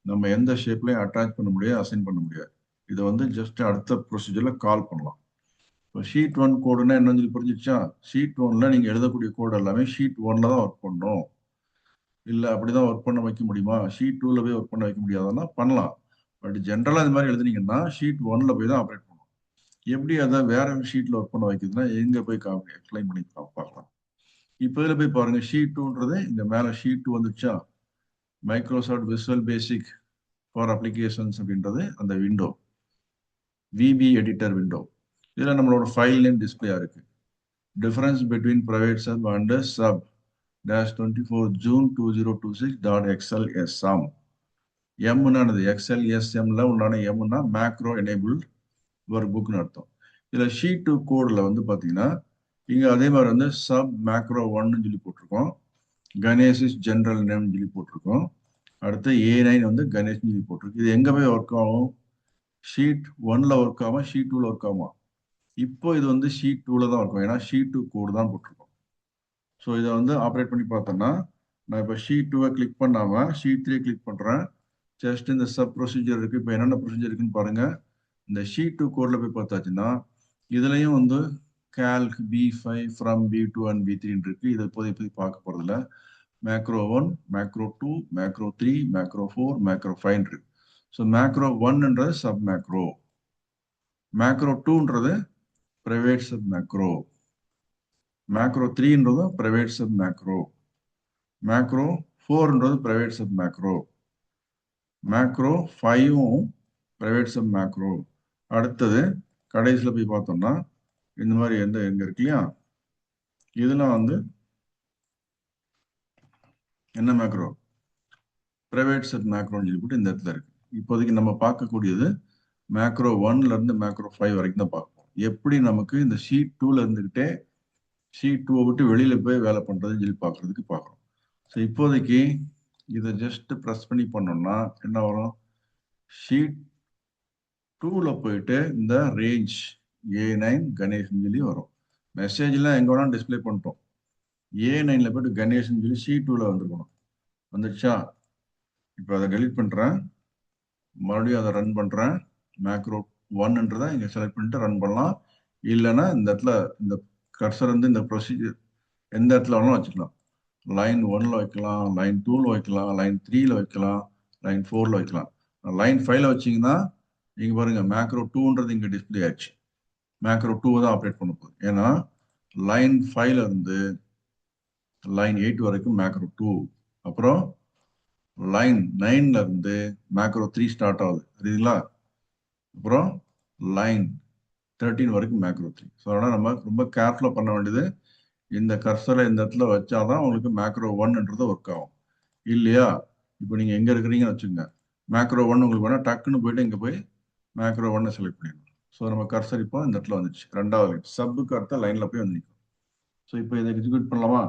நம்ம எந்த ஷேப்லையும் அட்டாச் பண்ண முடியாது, அசைன் பண்ண முடியாது. இதை வந்து ஜஸ்ட் அடுத்த ப்ரொசீஜர்ல கால் பண்ணலாம். இப்போ ஷீட் 1 கோடுன்னா என்னன்னு சொல்லி புரிஞ்சிச்சா? ஷீட் 1ல நீங்க எழுதக்கூடிய கோடு எல்லாமே ஷீட் 1ல தான் ஒர்க் பண்ணணும். இல்லை அப்படிதான் ஒர்க் பண்ண வைக்க முடியுமா, ஷீட் 2ல போய் ஒர்க் பண்ண வைக்க முடியாதுன்னா பண்ணலாம். பட் ஜென்ரலாக இந்த மாதிரி எழுதுனீங்கன்னா ஷீட் 1ல போய் தான் ஆப்ரேட் பண்ணணும். எப்படி அதை வேற ஷீட்ல ஒர்க் பண்ண வைக்கிறதுனா எங்க போய் எக்ஸ்பிளைன் பண்ணி பார்க்கலாம். இப்போ இதில் போய் பாருங்க, ஷீட் 2ன்றது இந்த மேலே ஷீட் 2 வந்துச்சா, Microsoft Visual Basic for applications அப்படின்றது அந்த விண்டோ, விபி எடிட்டர் விண்டோ. இதில் நம்மளோட ஃபைல் நேம் டிஸ்பிளே இருக்கு. Difference between private sub and sub -24 June 2026.xlsm. எம்னானது XLSMல உண்டான எம்னா மேக்ரோ எனேபிள் ஒர்க் புக்னு அர்த்தம். இதில் ஷீட் 2 கோடில் வந்து பார்த்தீங்கன்னா இங்கே அதே மாதிரி வந்து சப் மேக்ரோ 1ன்னு சொல்லி போட்டிருக்கோம், கணேஷ் ஜென்ரல் நேம்னு சொல்லி போட்டிருக்கோம், அடுத்து A9 வந்து கணேஷ்னு சொல்லி போட்டிருக்கு. இது எங்கே போய் ஒர்க் ஆகும், ஷீட் 1ல ஒர்க் ஆகும், ஷீட் 2ல ஒர்க் ஆகும். இப்போ இது வந்து ஷீட் 2ல தான் இருக்கும், ஏன்னா ஷீட் 2 கோடு தான் போட்டிருக்கோம். ஸோ இதை வந்து ஆப்ரேட் பண்ணி பார்த்தோம்னா, நான் இப்போ ஷீட் 2வை கிளிக் பண்ணாமல் ஷீட் 3 கிளிக் பண்ணுறேன். ஜஸ்ட் இந்த சப் ப்ரொசீஜர் இருக்குது. இப்போ என்னென்ன ப்ரொசீஜர் இருக்குன்னு பாருங்கள். இந்த ஷீட் 2 கோடில் போய் பார்த்தாச்சுன்னா இதுலேயும் வந்து calc B5 from B2 and B3 இருக்கு. இதை இப்போதைக்கு பார்க்க போகிறதில்ல. Macro 1, macro 2, macro 3, macro 4, macro 5 இருக்கு. ஸோ மேக்ரோ 1ன்றது சப் மேக்ரோ, மேக்ரோ 2ன்றது பிரைவேட் சப் மேக்ரோ, மேக்ரோ 3ன்றது பிரைவேட் சப் மேக்ரோ, மேக்ரோ 4ன்றது பிரைவேட் சப் மேக்ரோ, மேக்ரோ 5ம் பிரைவேட் சப் மேக்ரோ. அடுத்தது கடைசியில் போய் பார்த்தோம்னா இந்த மாதிரி எங்க இருக்கு இல்லையா, இதெல்லாம் வந்து என்ன மேக்ரோ, பிரைவேட் சப் மேக்ரோன்னு சொல்லிட்டு இந்த இடத்துல இருக்கு. இப்போதைக்கு நம்ம பார்க்கக்கூடியது மேக்ரோ 1ல இருந்து மேக்ரோ 5 வரைக்கும் தான் பார்ப்போம். எப்படி நமக்கு இந்த ஷீட் 2ல இருந்துகிட்டே ஷீட் 2 விட்டு வெளியில போய் வேலை பண்றதுன்னு சொல்லி பார்க்கறதுக்கு பார்க்குறோம். ஸோ இப்போதைக்கு இதை ஜஸ்ட் ப்ரெஸ் பண்ணி பண்ணோம்னா என்ன வரும், ஷீட் 2ல போயிட்டு இந்த ரேஞ்ச் A9 கணேஷ்னு சொல்லி வரும். மெசேஜ்லாம் எங்க வேணாலும் டிஸ்பிளே பண்ணிட்டோம். A9ல போயிட்டு கணேஷ்னு சொல்லி ஷீட் 2ல வந்துருக்கணும். வந்துடுச்சா? இப்போ அதை டெலிட் பண்ணுறேன், மறுபடியும் அதை ரன் பண்ணுறேன். மேக்ரோ 1ன்றதை இங்கே செலக்ட் பண்ணிட்டு ரன் பண்ணலாம். இல்லைன்னா இந்த இடத்துல இந்த கர்சர் வந்து இந்த ப்ரொசீஜர் எந்த இடத்துல வேணாலும் வச்சுக்கலாம். லைன் 1ல வைக்கலாம், லைன் 2ல வைக்கலாம், லைன் 3ல வைக்கலாம், லைன் 4ல வைக்கலாம். லைன் 5ல வச்சிங்கன்னா இங்கே பாருங்க மேக்ரோ 2ன்றது இங்கே டிஸ்பிளே ஆச்சு. மேக்ரோ 2 தான் ஆப்ரேட் பண்ண போகுது. ஏன்னா லைன் 5ல இருந்து லைன் 8 வரைக்கும் மேக்ரோ 2, அப்புறம் லைன் 9ல இருந்து மேக்ரோ 3 ஸ்டார்ட் ஆகுது சரிங்களா, அப்புறம் லைன் 13 வரைக்கும் மேக்ரோ 3. ஸோ அதனால் நம்ம ரொம்ப கேர்ஃபுல்லாக பண்ண வேண்டியது, இந்த கர்சரை இந்த இடத்துல வச்சாதான் உங்களுக்கு மேக்ரோ 1ன்றது ஒர்க் ஆகும். இல்லையா, இப்போ நீங்கள் எங்கே இருக்கிறீங்கன்னு வச்சுக்கோங்க, மேக்ரோ 1 உங்களுக்கு வேணால் டக்குன்னு போயிட்டு இங்கே போய் மேக்ரோ 1 செலக்ட் பண்ணிடணும். ஸோ நம்ம கர்சர் இப்போ இந்த இடத்துல வந்துச்சு, ரெண்டாவது லைன் சப்புக்கு அடுத்த லைனில் போய் வந்து நிற்கும். ஸோ இப்போ இதை எக்ஸிக்யூட் பண்ணலாமா?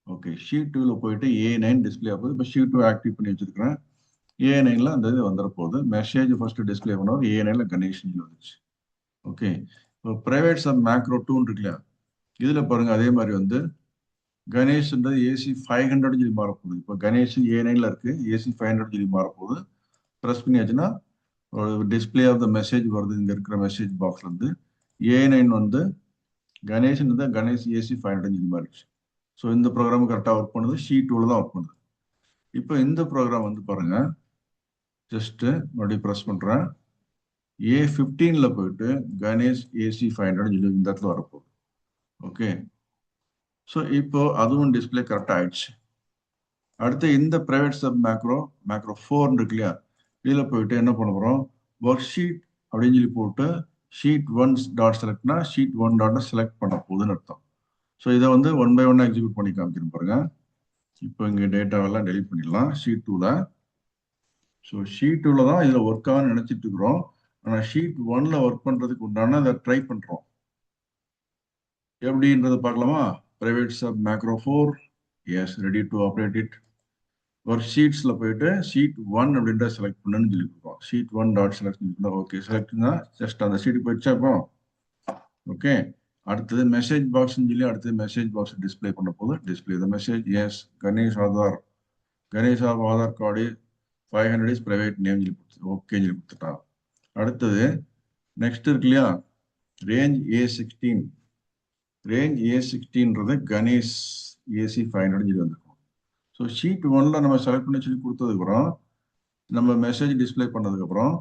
ஓகே, ஷீட் 2ல போயிட்டு A9 டிஸ்பிளே ஆகுது. இப்போ ஷீட் 2 ஆக்டிவ் பண்ணி வச்சிருக்கிறேன். A9ல அந்த இது வந்துட போகுது. மெசேஜ் ஃபர்ஸ்ட் டிஸ்பிளே பண்ணுவோம், A9ல கணேஷ்னு வந்துச்சு. ஓகே, இப்போ பிரைவேட் சப் மேக்ரோ 2 இருக்கு இல்லையா, இதில் பாருங்க அதே மாதிரி வந்து கணேஷ்ன்றது AC 500 சொல்லி மாறப்போகுது. இப்போ கணேஷ் A9ல இருக்கு, AC 500 சொல்லி மாறப்போகுது. ப்ரெஸ் பண்ணியாச்சுன்னா ஒரு டிஸ்பிளே ஆஃப் த மெசேஜ் வருது. இங்கே இருக்கிற மெசேஜ் பாக்ஸ்ல இருந்து A9 வந்து கணேஷ்ன்றது கணேஷ் AC 500 சொல்லி மாறிடுச்சு. ஸோ இந்த ப்ரோக்ராம் கரெக்டாக ஒர்க் பண்ணுது, ஷீட் 2ல தான் ஒர்க் பண்ணுது. இப்போ இந்த ப்ரோக்ராம் வந்து பாருங்க, ஜஸ்ட் மறுபடியும் ப்ரெஸ் பண்றேன், A15ல போயிட்டு கணேஷ் AC 500 சொல்லி இந்த இடத்துல வரப்போகுது. ஓகே, ஸோ இப்போ அதுவும் டிஸ்பிளே கரெக்டாக ஆயிடுச்சு. அடுத்து இந்த பிரைவேட் சப் மேக்ரோ 4 இருக்கு இல்லையா, இதில் போயிட்டு என்ன பண்ண போகிறோம், ஒர்க் ஷீட் அப்படின்னு சொல்லி போட்டு ஷீட் 1 டாட் செலக்ட்னா ஷீட் 1 டாட்டை செலக்ட் பண்ண போகுதுன்னு அர்த்தம். ஸோ இதை வந்து 1 by 1 எக்ஸிக்யூட் பண்ணி காமிக்கிறேன் பாருங்க. இப்போ இங்கே டேட்டாவெல்லாம் டெலிட் பண்ணிடலாம் ஷீட் 2ல. ஸோ ஷீட் 2ல தான் இதில் ஒர்க் ஆகும்னு நினச்சிட்டு இருக்கிறோம். ஆனால் ஷீட் 1ல ஒர்க் பண்ணுறதுக்கு உண்டான அதை ட்ரை பண்ணுறோம். எப்படின்றத பார்க்கலாமா? Private sub macro 4, yes, ready to operate it. Work ஷீட்ஸ்ல போயிட்டு ஷீட் 1 அப்படின்ற செலக்ட் பண்ணுன்னு சொல்லி கொடுப்போம். Sheet 1 dot select. ஓகே, செலக்ட்னா ஜஸ்ட் அந்த ஷீட் போயிடுச்சா இப்போ. ஓகே, அடுத்தது மெசேஜ் பாக்ஸ் சொல்லி அடுத்தது மெசேஜ் பாக்ஸ் டிஸ்பிளே பண்ண போது display the message, yes, Ganesh Aadhaar card 500 is private name சொல்லி கொடுத்து ஓகே சொல்லி கொடுத்துட்டான். அடுத்தது நெக்ஸ்ட் இருக்கு இல்லையா, ரேஞ்ச் A16 கணேஷ் AC 500 சொல்லி வந்திருக்கும். ஸோ ஷீட் ஒன்ல நம்ம செலக்ட் பண்ணி சொல்லி கொடுத்ததுக்கப்புறம் நம்ம மெசேஜ் டிஸ்பிளே பண்ணதுக்கப்புறம்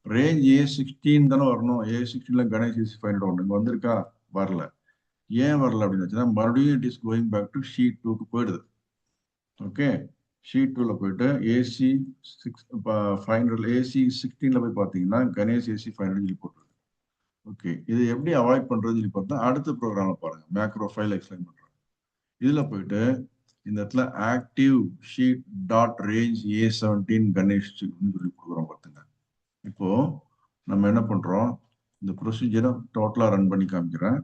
ரேஞ்ச் A16 தானே வரணும். A16ல கணேஷ் ஏசி 500 ஒன்று இங்கே வந்திருக்கா? வரல. ஏன் வரல அப்படின்னு வச்சுன்னா மறுபடியும் it is going back to sheet 2க்கு போயிடுது. ஓகே, ஷீட் 2ல போயிட்டு ஏசி 500 AC16ல போய் பார்த்தீங்கன்னா கணேஷ் ஏசி 500 சொல்லி போட்டுருக்கு. ஓகே, இது எப்படி அவாய்ட் பண்றது சொல்லி பார்த்தா அடுத்த ப்ரோக்ராமை பாருங்க, மேக்ரோ ஃபைல் எக்ஸ்பிளைன் பண்றேன். இதுல போயிட்டு இந்த இடத்துல active sheet dot range A17 Ganesh சொல்லி கொடுக்குறோம் பார்த்துங்க. இப்போ நம்ம என்ன பண்றோம், இந்த ப்ரொசீஜரை டோட்டலா ரன் பண்ணி காமிக்கிறேன்.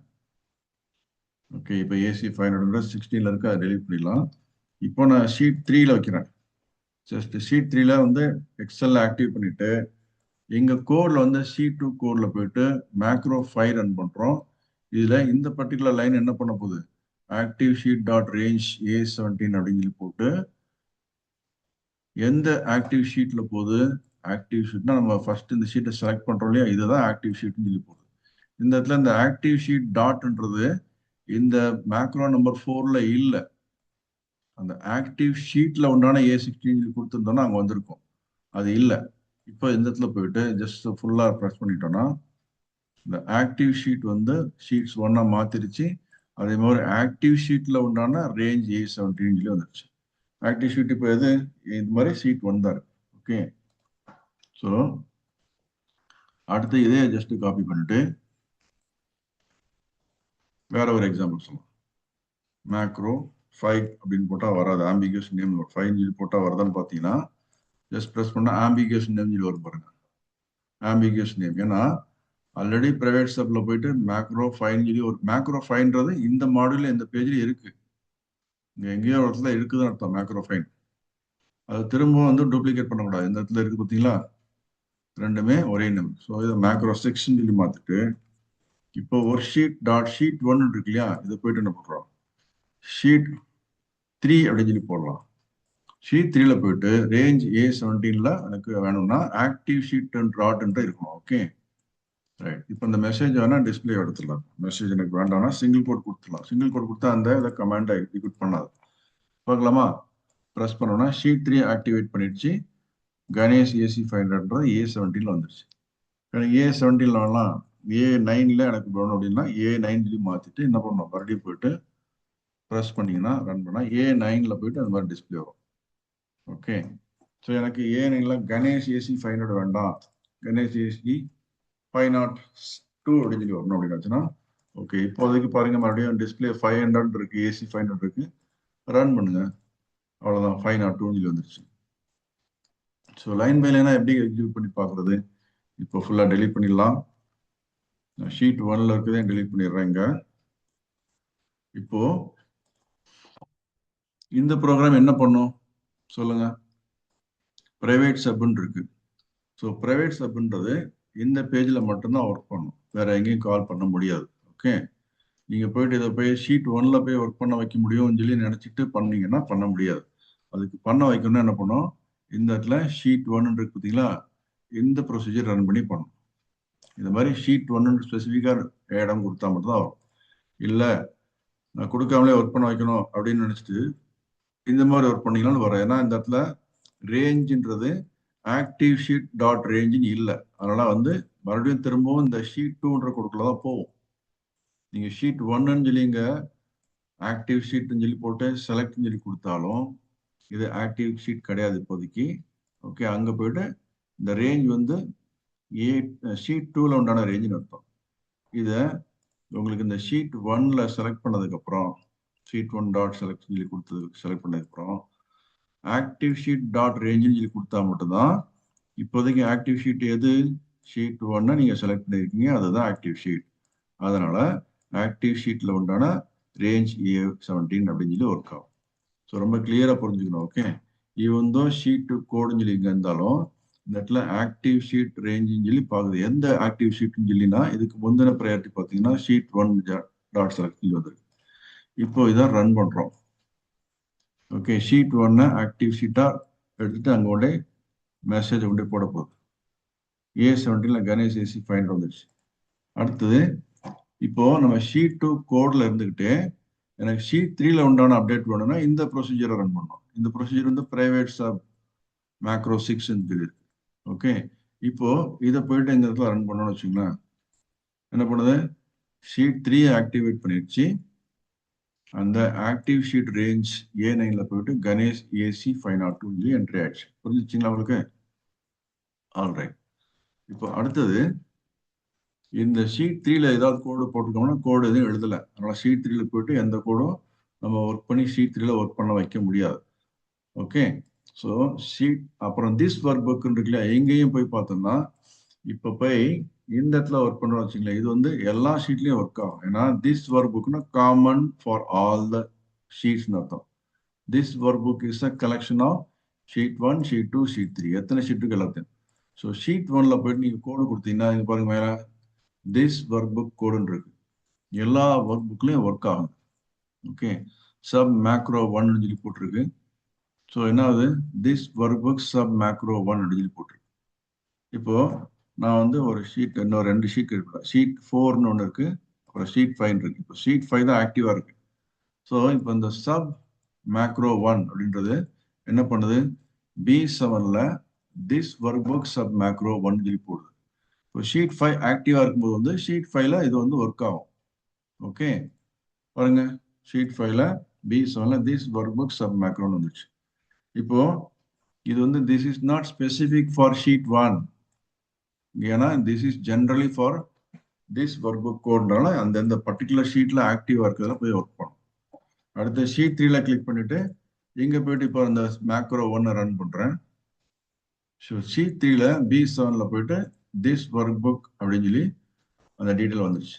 ஓகே, இப்போ AC 500 16ல இருக்கு, அதை டெலிட் பண்ணிடலாம். இப்போ நான் ஷீட் 3ல வைக்கிறேன். ஜஸ்ட் ஷீட் 3ல வந்து எக்ஸல் ஆக்டிவ் பண்ணிட்டு எங்க கோட்ல வந்து ஷீட் 2 கோட்ல போயிட்டு மேக்ரோ 5 ரன் பண்றோம். இதுல இந்த பர்டிகுலர் லைன் என்ன பண்ண போகுது, active sheet dot range A17 அப்படின்னு சொல்லி போட்டு எந்த ஆக்டிவ் ஷீட்ல போகுது, ஆக்டிவ் ஷீட்னா நம்ம ஃபர்ஸ்ட் இந்த ஷீட்டை செலக்ட் பண்றோம் இல்லையா, இதுதான் ஆக்டிவ் ஷீட்னு சொல்லி போகுது. இந்த இடத்துல இந்த ஆக்டிவ் ஷீட் டாட்ன்றது இந்த மேக்ரோ நம்பர் 4ல இல்ல. அந்த ஆக்டிவ் ஷீட்ல உண்டான A16 சொல்லி கொடுத்துருந்தோம்னா அங்க வந்திருக்கும், அது இல்லை. இப்போ இந்த இடத்துல போயிட்டு ஜஸ்ட் ஃபுல்லா ப்ரெஸ் பண்ணிட்டோம்னா இந்த ஆக்டிவ் ஷீட் வந்து ஷீட்ஸ் 1 மாத்திருச்சு. அதே மாதிரி ஆக்டிவ் ஷீட்ல உண்டான ரேஞ்ச் A17 சொல்லி வந்துருச்சு. ஆக்டிவ் ஷீட் இப்போ எது, இது மாதிரி ஷீட் 1 தான் இருக்கு. ஓகே, ஸோ அடுத்து இதே ஜஸ்ட் காப்பி பண்ணிட்டு வேற ஒரு எக்ஸாம்பிள் சொல்லலாம். மேக்ரோ 5 அப்படின்னு போட்டா வராது, ஆம்பிகியஸ் நேம் 5 சொல்லி போட்டா வருதான்னு பார்த்தீங்கன்னா ஜஸ்ட் ப்ரெஸ் பண்ணா ஆம்பிகியஸ் நேம் சொல்லி வரும் பாருங்க. ஆம்பிகியஸ் நேம், ஏன்னா ஆல்ரெடி பிரைவேட் சப்ல போயிட்டு மேக்ரோ 5 சொல்லி ஒரு மேக்ரோ 5ன்றது இந்த மாடியூல்ல இந்த பேஜ்ல இருக்கு, இங்க எங்கேயோ ஒரு இடத்துல இருக்குதுன்னு அர்த்தம் மேக்ரோ 5. அது திரும்ப வந்து டூப்ளிகேட் பண்ணக்கூடாது. இந்த இடத்துல இருக்கு பார்த்தீங்களா, ரெண்டுமே ஒரே நேம். ஸோ இதை மேக்ரோ 6 சொல்லி மாத்திட்டு இப்போ ஒரு ஷீட் டாட் ஷீட் 1 இருக்கு இல்லையா, இதை போயிட்டு என்ன பண்றோம், ஷீட் 3 அப்படின்னு சொல்லி போடலாம். ஷீட் 3ல போயிட்டு ரேஞ்ச் A17ல எனக்கு வேணும்னா ஆக்டிவ் ஷீட் டாட் இருக்கணும். ஓகே ரைட், இப்போ இந்த மெசேஜ் வேணா டிஸ்பிளே எடுத்துடலாம். மெசேஜ் எனக்கு வேண்டாம்னா சிங்கிள் கோட் கொடுத்துடலாம். சிங்கிள் கோட் கொடுத்தா அந்த இதை கமாண்டை எக்ஸிக்யூட் பண்ணாது. பார்க்கலாமா, ப்ரெஸ் பண்ணோம்னா ஷீட் 3 ஆக்டிவேட் பண்ணிடுச்சு. கணேஷ் ஏசி 500 A17ல வந்துருச்சு. எனக்கு A17ல வேணாம், A9ல எனக்கு வேணும் அப்படின்னா A9 மாத்திட்டு என்ன பண்ணணும், மறுபடியும் போயிட்டு ப்ரெஸ் பண்ணீங்கன்னா ரன் பண்ணா A9ல போயிட்டு அந்த மாதிரி டிஸ்பிளே வரும். ஓகே, ஸோ எனக்கு A9ல கணேஷ் ஏசி 500 வேண்டாம், கணேஷ் ஏசி 502 அப்படின்னு சொல்லி வரணும் அப்படின்னு வச்சுன்னா ஓகே, இப்போதைக்கு பாருங்க மறுபடியும் டிஸ்பிளே 500 இருக்கு, AC 500 இருக்கு, ரன் பண்ணுங்க, அவ்வளவுதான் 502 சொல்லி வந்துருச்சு. ஸோ லைன் பை லைனா எப்படி எக்ஸிக்யூட் பண்ணி பார்க்கறது, இப்போ ஃபுல்லா டெலிட் பண்ணிடலாம். ஷீட் 1ல இருக்கிறதே டெலிட் பண்ணிடுறேங்க. இப்போ இந்த ப்ரோக்ராம் என்ன பண்ணும் சொல்லுங்க, பிரைவேட் சப்னு இருக்கு. ஸோ பிரைவேட் சப்ன்றது இந்த பேஜ்ல மட்டும்தான் ஒர்க் பண்ணும், வேற எங்கேயும் கால் பண்ண முடியாது. ஓகே, நீங்க போயிட்டு இதை போய் ஷீட் 1ல போய் ஒர்க் பண்ண வைக்க முடியும்னு சொல்லி நினைச்சிட்டு பண்ணீங்கன்னா பண்ண முடியாது. அதுக்கு பண்ண வைக்கணும்னா என்ன பண்ணும், இந்த இடத்துல ஷீட் 1 இருக்கு பார்த்தீங்களா, இந்த ப்ரொசீஜர் ரன் பண்ணி பண்ணும். இந்த மாதிரி ஷீட் 1 ஸ்பெசிஃபிக்கா இடம் கொடுத்தா மட்டும் தான் வரும். இல்ல நான் கொடுக்காமலே ஒர்க் பண்ண வைக்கணும் அப்படின்னு நினைச்சிட்டு இந்த மாதிரி ஒர்க் பண்ணீங்களான்னு வரும். ஏன்னா இந்த இடத்துல ரேஞ்சுன்றது ஆக்டிவ் ஷீட் டாட் ரேஞ்சுன்னு இல்லை, அதனால வந்து மறுபடியும் திரும்பவும் இந்த ஷீட் 2 கொடுக்கல தான் போகும். நீங்க ஷீட் 1ன்னு சொல்லி இங்க ஆக்டிவ் ஷீட்னு சொல்லி போட்டு செலக்ட்னு சொல்லி கொடுத்தாலும் இது ஆக்டிவ் ஷீட் கிடையாது இப்போதைக்கு. ஓகே, அங்க போயிட்டு இந்த ரேஞ்ச் வந்து ஷீட் 2ல உண்டான ரேஞ்சுன்னு அர்த்தம். இதை உங்களுக்கு இந்த ஷீட் 1ல செலக்ட் பண்ணதுக்கு அப்புறம் ஷீட் 1 டாட் செலக்ட் சொல்லி கொடுத்தது செலக்ட் பண்ணதுக்கு அப்புறம் ஆக்டிவ் ஷீட் டாட் ரேஞ்சுன்னு சொல்லி கொடுத்தா மட்டும்தான் இப்போதைக்கு ஆக்டிவ் ஷீட் எது, ஷீட் 1 நீங்க செலக்ட் பண்ணிருக்கீங்க, அதுதான் ஆக்டிவ் ஷீட். அதனால ஆக்டிவ் ஷீட்ல உண்டான ரேஞ்ச் A17 அப்படின்னு சொல்லி ஒர்க் ஆகும். ஸோ ரொம்ப கிளியரா புரிஞ்சுக்கணும். ஓகே, ஈவன் தோ ஷீட் கோடுன்னு சொல்லி இங்க இருந்தாலும் இந்த இடத்துல ஆக்டிவ் ஷீட் ரேஞ்சுன்னு சொல்லி பார்க்குது. எந்த ஆக்டிவ் ஷீட்னு சொல்லினா இதுக்கு முந்தின ப்ரையாரிட்டி பார்த்தீங்கன்னா ஷீட் 1 டாட் செலக்ட் வந்துருக்கு. இப்போ இதான் ரன் பண்றோம். ஓகே, ஷீட் 1 ஆக்டிவ் ஷீட்டா எடுத்துட்டு அங்க கொண்டே மெசேஜ் கொண்டே போட போகுது. A17ல கணேஷ் ஏசி 500 வந்துருச்சு. அடுத்தது இப்போ நம்ம ஷீட் 2 கோட்ல இருந்துகிட்டு எனக்கு ஷீட் 3ல உண்டான அப்டேட் வேணும்னா இந்த ப்ரொசீஜரை ரன் பண்ணணும். இந்த ப்ரொசீஜர் வந்து பிரைவேட் சப் மேக்ரோ 6 இருக்குது. ஓகே, இப்போ இதை போயிட்டு இந்த இடத்துல ரன் பண்ணோம்னு வச்சுங்களேன். என்ன பண்ணுது, ஷீட் 3 ஆக்டிவேட் பண்ணிடுச்சு. அந்த ஆக்டிவ் ஷீட் ரேஞ்ச் A9ல போயிட்டு கணேஷ் AC 502 என்ட்ரி ஆயிடுச்சு. புரிஞ்சுச்சுங்களா உங்களுக்கு? ஆல்ரைட். இப்போ அடுத்தது இந்த ஷீட் 3ல ஏதாவது கோடு போட்டிருக்கோம்னா கோடு எதுவும் எழுதலை. அதனால ஷீட் 3ல போயிட்டு எந்த கோடும் நம்ம ஒர்க் பண்ணி ஷீட் 3ல ஒர்க் பண்ண வைக்க முடியாது. ஓகே, ஸோ ஷீட் அப்புறம் திஸ் ஒர்க் புக் இருக்குல்ல, எங்கேயும் போய் பார்த்தோம்னா இப்போ போய் இந்த இடத்துல ஒர்க் பண்ணுறோம் வச்சுங்களேன், இது வந்து எல்லா ஷீட்லையும் ஒர்க் ஆகும். ஏன்னா திஸ் ஒர்க் புக்னா காமன் ஃபார் ஆல் த ஷீட்ஸ்னு அர்த்தம். This workbook is a collection of sheet 1, sheet 2, sheet 3, எத்தனை ஷீட்டுக்கு எல்லாத்தையும். ஸோ ஷீட் 1ல போயிட்டு நீங்கள் கோடு கொடுத்தீங்கன்னா இங்க பாருங்க மேலே திஸ் ஒர்க் புக் கோடுன்னு இருக்கு. எல்லா ஒர்க் புக்லையும் ஒர்க் ஆகும். ஓகே, சப் மேக்ரோ 1 சொல்லி போட்டிருக்கு. ஸோ என்ன ஆகுது, this workbook sub macro 1 சொல்லி போட்டிருக்கு. இப்போ நான் வந்து ஒரு ஷீட் இன்னும் 2 ஷீட் இருக்கு. ஷீட் 4ன்னு ஒன்று இருக்கு, அப்புறம் ஷீட் 5 இருக்கு. இப்போ ஷீட் 5 தான் ஆக்டிவா இருக்கு. ஸோ இப்போ இந்த சப் மேக்ரோ 1 அப்படின்றது என்ன பண்ணுது, B7ல this workbook sub macro 1 சொல்லி போடுது. இப்போ ஷீட் 5 ஆக்டிவா இருக்கும்போது வந்து ஷீட் 5ல இது வந்து ஒர்க் ஆகும். ஓகே, பாருங்க ஷீட் 5ல B7ல திஸ் ஒர்க் புக் சப் மேக்ரோன்னு வந்துச்சு. இப்போ இது வந்து this is not specific for sheet 1, ஏன்னா this is generally for this workbook கோட்னால அந்த பர்டிகுலர் ஷீட்ல ஆக்டிவா இருக்கிறதுல போய் ஒர்க் பண்ணும். அடுத்து ஷீட் 3ல கிளிக் பண்ணிட்டு இங்க போயிட்டு இப்போ இந்த மேக்ரோ 1 ரன் பண்றேன். ஸோ ஷீட் 3ல B7ல போயிட்டு திஸ் ஒர்க் புக் அப்படின்னு சொல்லி அந்த டீட்டெயில் வந்துருச்சு.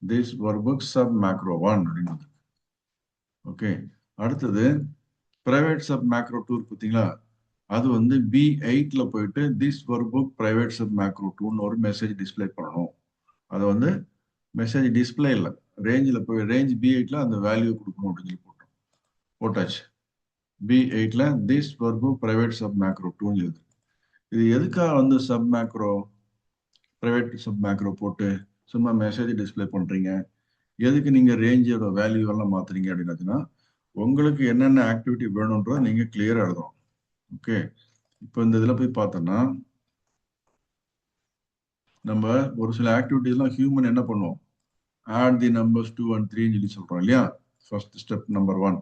This workbook sub macro 1 அப்படின்னு வந்து. ஓகே, அடுத்தது பிரைவேட் சப் மேக்ரோ 2 பார்த்தீங்களா, அது வந்து B8ல போயிட்டு this workbook private sub macro 2ன்னு ஒரு மெசேஜ் டிஸ்பிளே பண்ணணும். அதை வந்து மெசேஜ் டிஸ்பிளே இல்லை, ரேஞ்சில் போய் ரேஞ்ச் B8ல அந்த வேல்யூ கொடுக்கணும் அப்படின்னு சொல்லி போட்டாச்சு. B8ல this workbook private sub macro 2ன்னு எழுது. இது எதுக்காக வந்து sub macro private sub macro போட்டு சும்மா மெசேஜ் டிஸ்பிளே பண்றீங்க, எதுக்கு நீங்க ரேஞ்சோட வேல்யூ எல்லாம் மாத்துறீங்க அப்படின்னா, உங்களுக்கு என்னென்ன ஆக்டிவிட்டி வேணும்ன்றத நீங்க கிளியரா எழுதணும். ஓகே, இப்போ இந்த இதுல போய் பார்த்தோம்னா நம்ம ஒரு சில ஆக்டிவிட்டிஸ்லாம் ஹியூமன் என்ன பண்ணுவோம், ஆட் தி நம்பர்ஸ் 2 and 3 சொல்லி சொல்றோம் இல்லையா. First step number 1.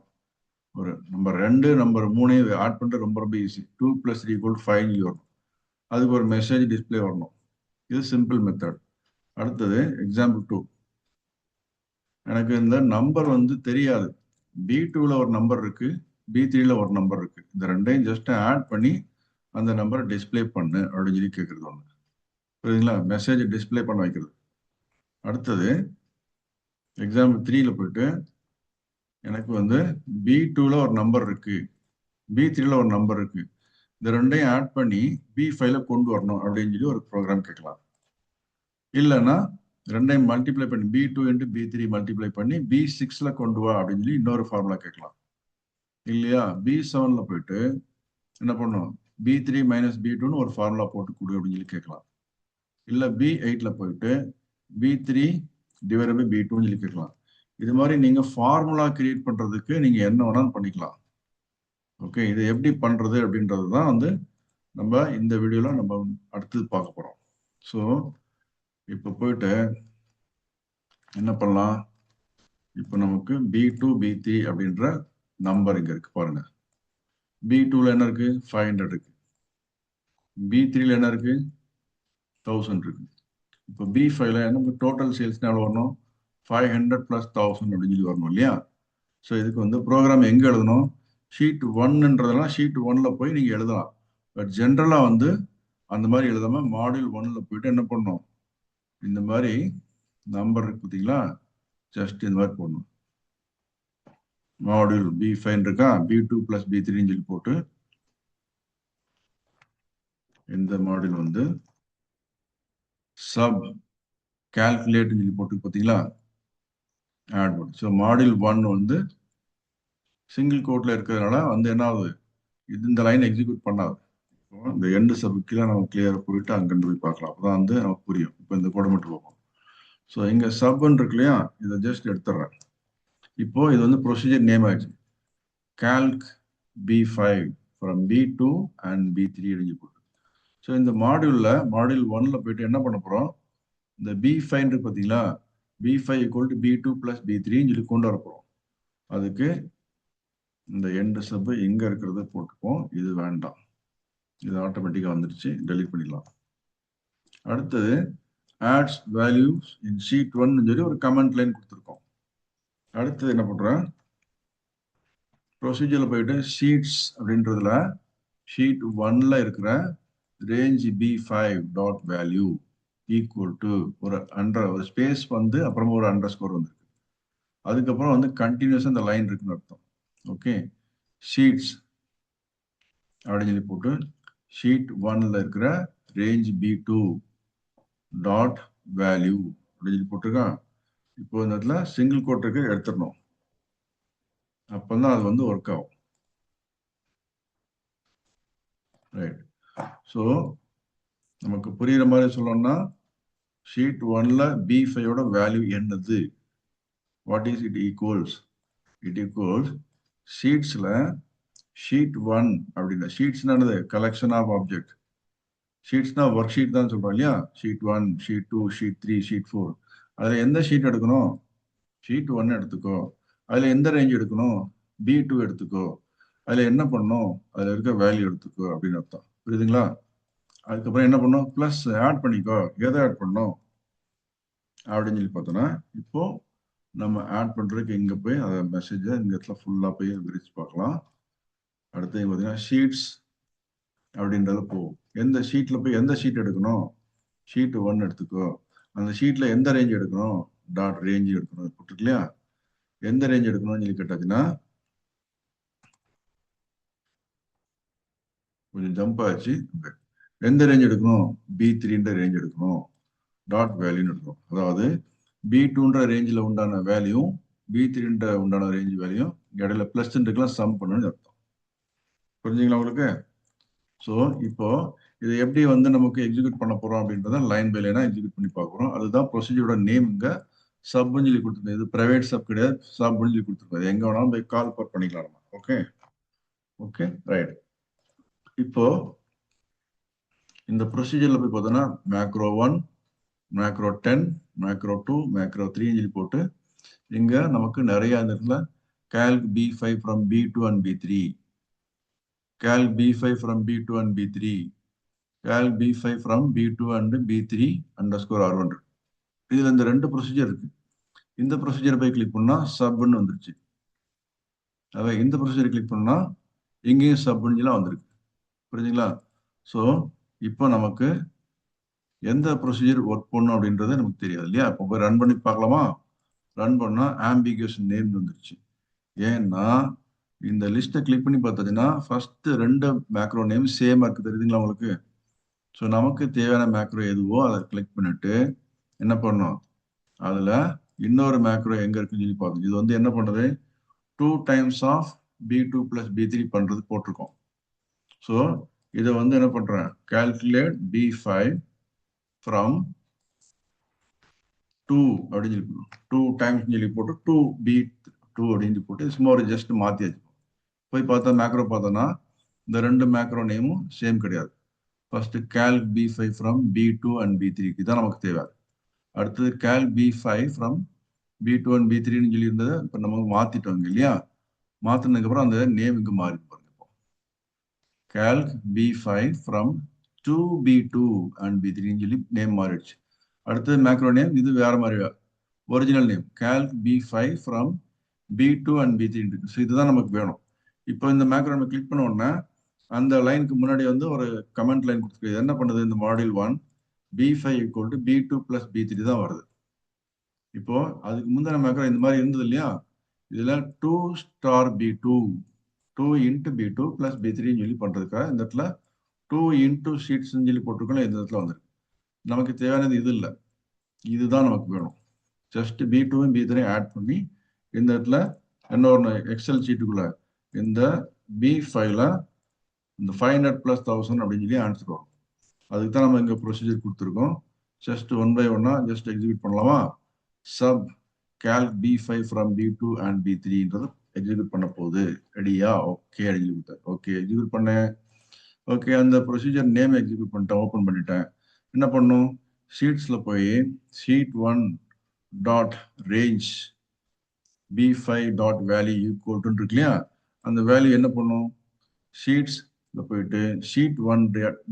ஒரு நம்பர் 2 நம்பர் 3 ஆட் பண்றது ரொம்ப ரொம்ப ஈஸி. 2 + 3 = 5 வரும். அதுக்கு ஒரு மெசேஜ் டிஸ்பிளே வரணும். இது சிம்பிள் மெத்தட். அடுத்தது எக்ஸாம்பிள் 2. எனக்கு இந்த நம்பர் வந்து தெரியாது, B2ல ஒரு நம்பர் இருக்கு, B3ல ஒரு நம்பர் இருக்கு. இந்த ரெண்டையும் ஜஸ்ட் ஆட் பண்ணி அந்த நம்பரை டிஸ்பிளே பண்ணு அப்படின்னு சொல்லி கேட்கறது ஒன்று. புரியுதுங்களா, மெசேஜ் டிஸ்பிளே பண்ண வைக்கிறது. அடுத்தது எக்ஸாம்பிள் 3ல போயிட்டு எனக்கு வந்து B2ல ஒரு நம்பர் இருக்கு, B3ல ஒரு நம்பர் இருக்கு, இந்த ரெண்டையும் ஆட் பண்ணி B5ல கொண்டு வரணும் அப்படின்னு சொல்லி ஒரு ப்ரோக்ராம் கேட்கலாம். இல்லைன்னா ரெண்டையும் மல்டிப்ளை பண்ணி B2 × B3 மல்டிப்ளை பண்ணி B6ல கொண்டு வா அப்படின்னு சொல்லி இன்னொரு ஃபார்முலா கேட்கலாம். இல்லையா, B7ல போயிட்டு என்ன பண்ணும், B3 - B2ன்னு ஒரு ஃபார்முலா போட்டு கொடு அப்படின்னு சொல்லி கேட்கலாம். இல்ல B8ல போயிட்டு B3 / B2ன்னு சொல்லி கேட்கலாம். இது மாதிரி நீங்க ஃபார்முலா கிரியேட் பண்றதுக்கு நீங்க என்ன வேணாலும் பண்ணிக்கலாம். ஓகே, இது எப்படி பண்றது அப்படின்றது தான் வந்து நம்ம இந்த வீடியோல நம்ம அடுத்தது பார்க்க போறோம். ஸோ இப்போ போயிட்டு என்ன பண்ணலாம், இப்போ நமக்கு B2 B3 அப்படின்ற நம்பர் இங்க இருக்கு பாருங்க. B2ல என்ன இருக்கு, 500 இருக்கு. B3ல என்ன இருக்கு, 1000 இருக்கு. இப்போ B5ல நமக்கு டோட்டல் சேல்ஸ் எவ்வளோ வரணும், 500 + 1000 அப்படின்னு சொல்லி வரணும் இல்லையா. ஸோ இதுக்கு வந்து ப்ரோக்ராம் எங்க எழுதணும், ஷீட் 1ன்றதெல்லாம் ஷீட் 1ல போய் நீங்க எழுதலாம். பட் ஜென்ரலா வந்து அந்த மாதிரி எழுதாம மாடியூல் 1ல போயிட்டு என்ன பண்ணணும், இந்த மாதிரி நம்பர் இருக்கு பார்த்தீங்களா, ஜஸ்ட் இந்த மாதிரி போடணும். மாடியூல் B5 இருக்கா, B2 + B3ன்னு சொல்லி போட்டு இந்த மாடியூல் வந்து சப் கால்குலேட் சொல்லி போட்டு பார்த்தீங்களா, ஆட் பண்ணு. ஸோ மாடியூல் 1 வந்து சிங்கிள் கோட்ல இருக்கிறதுனால வந்து என்ன ஆகுது, இது இந்த லைன் எக்ஸிக்யூட் பண்ணாது. இந்த எண்டு சபுக்கெಲ್ಲ நம்ம கிளியரா போயிட்டு அங்கிருந்து போய் பார்க்கலாம், அப்பதான் வந்து நமக்கு புரியும். இப்போ இந்த கோடை மட்டும் பார்ப்போம். ஸோ இங்க சப்ன்னு இருக்கு இல்லையா, இதை ஜஸ்ட் எடுத்துடுறேன். இப்போ இது வந்து ப்ரொசீஜர் நேம் ஆயிடுச்சு, Calc B5 from B2 and B3 எழுதி போட்டு. ஸோ இந்த மாடியூல் 1ல போயிட்டு என்ன பண்ண போறோம், இந்த B5 இருக்கு பார்த்தீங்களா, B5 equal to B2 plus B3 சொல்லி கொண்டு வர போறோம். அதுக்கு இந்த எண்ட் சப் எங்க இருக்கிறத போட்டுப்போம், இது வேண்டாம், இது ஆட்டோமேட்டிக்கா வந்துடுச்சு, டெலிட் பண்ணிடலாம். அடுத்தது ஆட்ஸ் வேல்யூஸ் இன் ஷீட் 1 சொல்லி ஒரு கமெண்ட் லைன் கொடுத்துருக்கோம். அடுத்தது என்ன பண்றேன், ப்ரொசீஜர்ல போயிட்டு ஷீட்ஸ் அப்படின்றதுல ஷீட் 1ல இருக்கிற range B5 dot value equal to ஒரு ஸ்பேஸ் வந்து அப்புறமா ஒரு அண்டர்ஸ்கோர் வந்திருக்கு. அதுக்கப்புறம் வந்து கண்டினியூஸா இந்த லைன் இருக்குன்னு அர்த்தம். ஓகே, ஷீட்ஸ் அப்படின்னு சொல்லி போட்டு ஷீட் 1ல இருக்கிற ரேஞ்ச் B2 டாட் வேல்யூ அப்படின்னு சொல்லி போட்டிருக்கான். இப்போ இந்த இடத்துல சிங்கிள் கோட்டுக்கு எடுத்துடணும், அப்பதான் அது வந்து ஒர்க் ஆகும். ரைட். ஸோ நமக்கு புரியுற மாதிரி சொல்லணும்னா ஷீட் 1ல B5 வேல்யூ என்னது, what is it equals, it equals ஷீட்ஸ்ல ஷீட் 1 அப்படின்னா ஷீட்ஸ்னா கலெக்ஷன் ஆஃப் ஆப்ஜெக்ட். ஷீட்ஸ்னா ஒர்க் ஷீட் தான் சொல்றோம் இல்லையா, ஷீட் 1, ஷீட் 2, ஷீட் 3, ஷீட் 4. அதுல எந்த ஷீட் எடுக்கணும், ஷீட் 1 எடுத்துக்கோ. அதுல எந்த ரேஞ்ச் எடுக்கணும், B2 எடுத்துக்கோ. அதுல என்ன பண்ணணும், அதுல இருக்க வேல்யூ எடுத்துக்கோ அப்படின்னு அர்த்தம். புரியுதுங்களா? அதுக்கப்புறம் என்ன பண்ணும், பிளஸ் ஆட் பண்ணிக்கோ. எதை ஆட் பண்ணணும் அப்படின்னு சொல்லி பார்த்தோம்னா, இப்போ நம்ம ஆட் பண்றதுக்கு இங்க போய் அதை மெசேஜை இந்த இடத்துல ஃபுல்லா போய் விரிச்சு பார்க்கலாம். அடுத்து பார்த்தீங்கன்னா ஷீட்ஸ் அப்படின்றத போகும். எந்த ஷீட்ல போய் எந்த ஷீட் எடுக்கணும், ஷீட் 1 எடுத்துக்கோ. அந்த ஷீட்ல எந்த ரேஞ்ச் எடுக்கணும், டாட் ரேஞ்ச் எடுக்கணும் போட்டுருக்கு இல்லையா. எந்த ரேஞ்ச் எடுக்கணும்னு சொல்லி கேட்டாச்சுன்னா கொஞ்சம் ஜம்ப் ஆச்சு. எந்த ரேஞ்ச் எடுக்கணும், B3ன்ற ரேஞ்ச் எடுக்கணும், டாட் வேல்யூன்னு எடுக்கணும். அதாவது B2ன்ற ரேஞ்சில் உண்டான வேல்யூ B3ன்ற உண்டான ரேஞ்ச் வேல்யூ இடையில பிளஸ் இருக்கலாம், சம் பண்ணணும்னு அர்த்தம். புரிஞ்சுங்களா உங்களுக்கு? ஸோ இப்போ இதை எப்படி வந்து நமக்கு எக்ஸிக்யூட் பண்ண போறோம் அப்படின்றத லைன் பை லைனா எக்ஸிக்யூட் பண்ணி பார்க்குறோம். அதுதான் ப்ரொசீஜரோட நேம். இங்க சப்னு சொல்லி கொடுத்துருக்கோம். இது பிரைவேட் சப் கிடையாது, சப்னு சொல்லி கொடுத்துருக்கோம். எங்க வேணாலும் போய் கால் பண்ணிக்கலாம் நம்ம. Okay okay right. இப்போ இந்த ப்ரொசீஜர்ல போய் பார்த்தோம்னா மேக்ரோ 1, மேக்ரோ 10, மேக்ரோ 2, மேக்ரோ 3 சொல்லி போட்டு இங்க நமக்கு நிறைய இடத்துல calc B5 from B2 and B3, calc B5 from B2 and B3, calc B5 from B2 and B3 underscore R1. இதுல இந்த ரெண்டு ப்ரொசீஜர் இருக்கு. இந்த ப்ரொசீஜர் போய் கிளிக் பண்ணா சப்னு வந்துருச்சு. அதாவது இந்த ப்ரொசீஜர் கிளிக் பண்ணா இங்கேயும் சப்னு வந்திருக்கு. புரிஞ்சுங்களா? ஸோ இப்போ நமக்கு எந்த ப்ரொசீஜர் ஒர்க் பண்ணும் அப்படின்றது நமக்கு தெரியாது இல்லையா. இப்போ போய் ரன் பண்ணி பார்க்கலாமா? ரன் பண்ணா ஆம்பிகுவேஷன் நேம் வந்துருச்சு. ஏன்னா இந்த லிஸ்ட்டை கிளிக் பண்ணி பார்த்தீங்கன்னா ஃபர்ஸ்ட் 2 மேக்ரோ நேம் சேமா இருக்கு, தெரியுதுங்களா உங்களுக்கு? ஸோ நமக்கு தேவையான மேக்ரோ எதுவோ அதை கிளிக் பண்ணிட்டு என்ன பண்ணோம், அதுல இன்னொரு மேக்ரோ எங்க இருக்குன்னு சொல்லி பார்த்தோம். இது வந்து என்ன பண்றது, 2 times of B2 plus B3 பண்றது போட்டிருக்கோம். ஸோ இதை வந்து என்ன பண்றேன், calculate B5 from 2 அப்படின்னு சொல்லி 2 times சொல்லி போட்டு 2B2 அப்படின்னு போட்டு சும்மா ஒரு ஜஸ்ட் மாத்தி வச்சுக்கோம். போய் பார்த்தா மேக்ரோ பார்த்தோம்னா இந்த ரெண்டு மேக்ரோ நேமும் சேம் கிடையாது. First calc B5 from B2 and B3 இதான் நமக்கு தேவை. அடுத்தது calc B5 from B2 and B3ன்னு சொல்லி இருந்ததை இப்போ நமக்கு மாத்திட்டோங்க இல்லையா. மாத்தினதுக்கு அப்புறம் அந்த நேம் இங்க மாறி பாருங்க. இப்போ calc B5 from 2B2 and B3ன்னு சொல்லி நேம் மாறிடுச்சு. அடுத்தது மேக்ரோ நேம் இது வேற மாதிரி original name calc B5 from B2 and B3 இருக்கு. ஸோ இதுதான் நமக்கு வேணும். இப்போ இந்த மேக்ரோ நம்ம கிளிக் பண்ண உடனே அந்த லைனுக்கு முன்னாடி வந்து ஒரு கமெண்ட் லைன் கொடுத்துருக்கு. என்ன பண்ணுது, இந்த module 1 B5 equal to B2 plus B3 தான் வருது. இப்போ அதுக்கு முந்தின மேக்ரோ இந்த மாதிரி இருந்தது இல்லையா. இதுல 2 star B2 2 into B2 plus B3 சொல்லி பண்றதுக்காக இந்த இடத்துல 2 இன்ட்டு ஷீட்ஸ் சொல்லி போட்டிருக்கோம். இந்த இடத்துல வந்துருக்கு. நமக்கு தேவையானது இது இல்லை, இதுதான் நமக்கு வேணும். ஜஸ்ட் B2 B3 ஆட் பண்ணி இந்த இடத்துல இன்னொரு எக்ஸல் ஷீட்டுக்குள்ள இந்த B5ல இந்த 500 plus 1000 அப்படின்னு சொல்லி ஆன்சர் வரும். அதுக்கு தான் நம்ம இங்க ப்ரொசீஜர் கொடுத்துருக்கோம். ஜஸ்ட் 1 by 1 ஜஸ்ட் எக்ஸிக்யூட் பண்ணலாமா. Sub calc B5 from B2 and B3ன்றது எக்ஸிக்யூட் பண்ண போகுது, ரெடியா? ஓகே அப்படின்னு சொல்லி கொடுத்தாரு. ஓகே எக்ஸிக்யூட் பண்ணேன். ஓகே அந்த ப்ரொசீஜர் நேம் எக்ஸிக்யூட் பண்ணிட்டேன், ஓப்பன் பண்ணிட்டேன். என்ன பண்ணும், ஷீட்ஸில் போய் sheet 1 dot range B5 dot value equal இருக்கு இல்லையா, அந்த வேல்யூ என்ன பண்ணும், ஷீட்ஸ்ல போயிட்டு sheet 1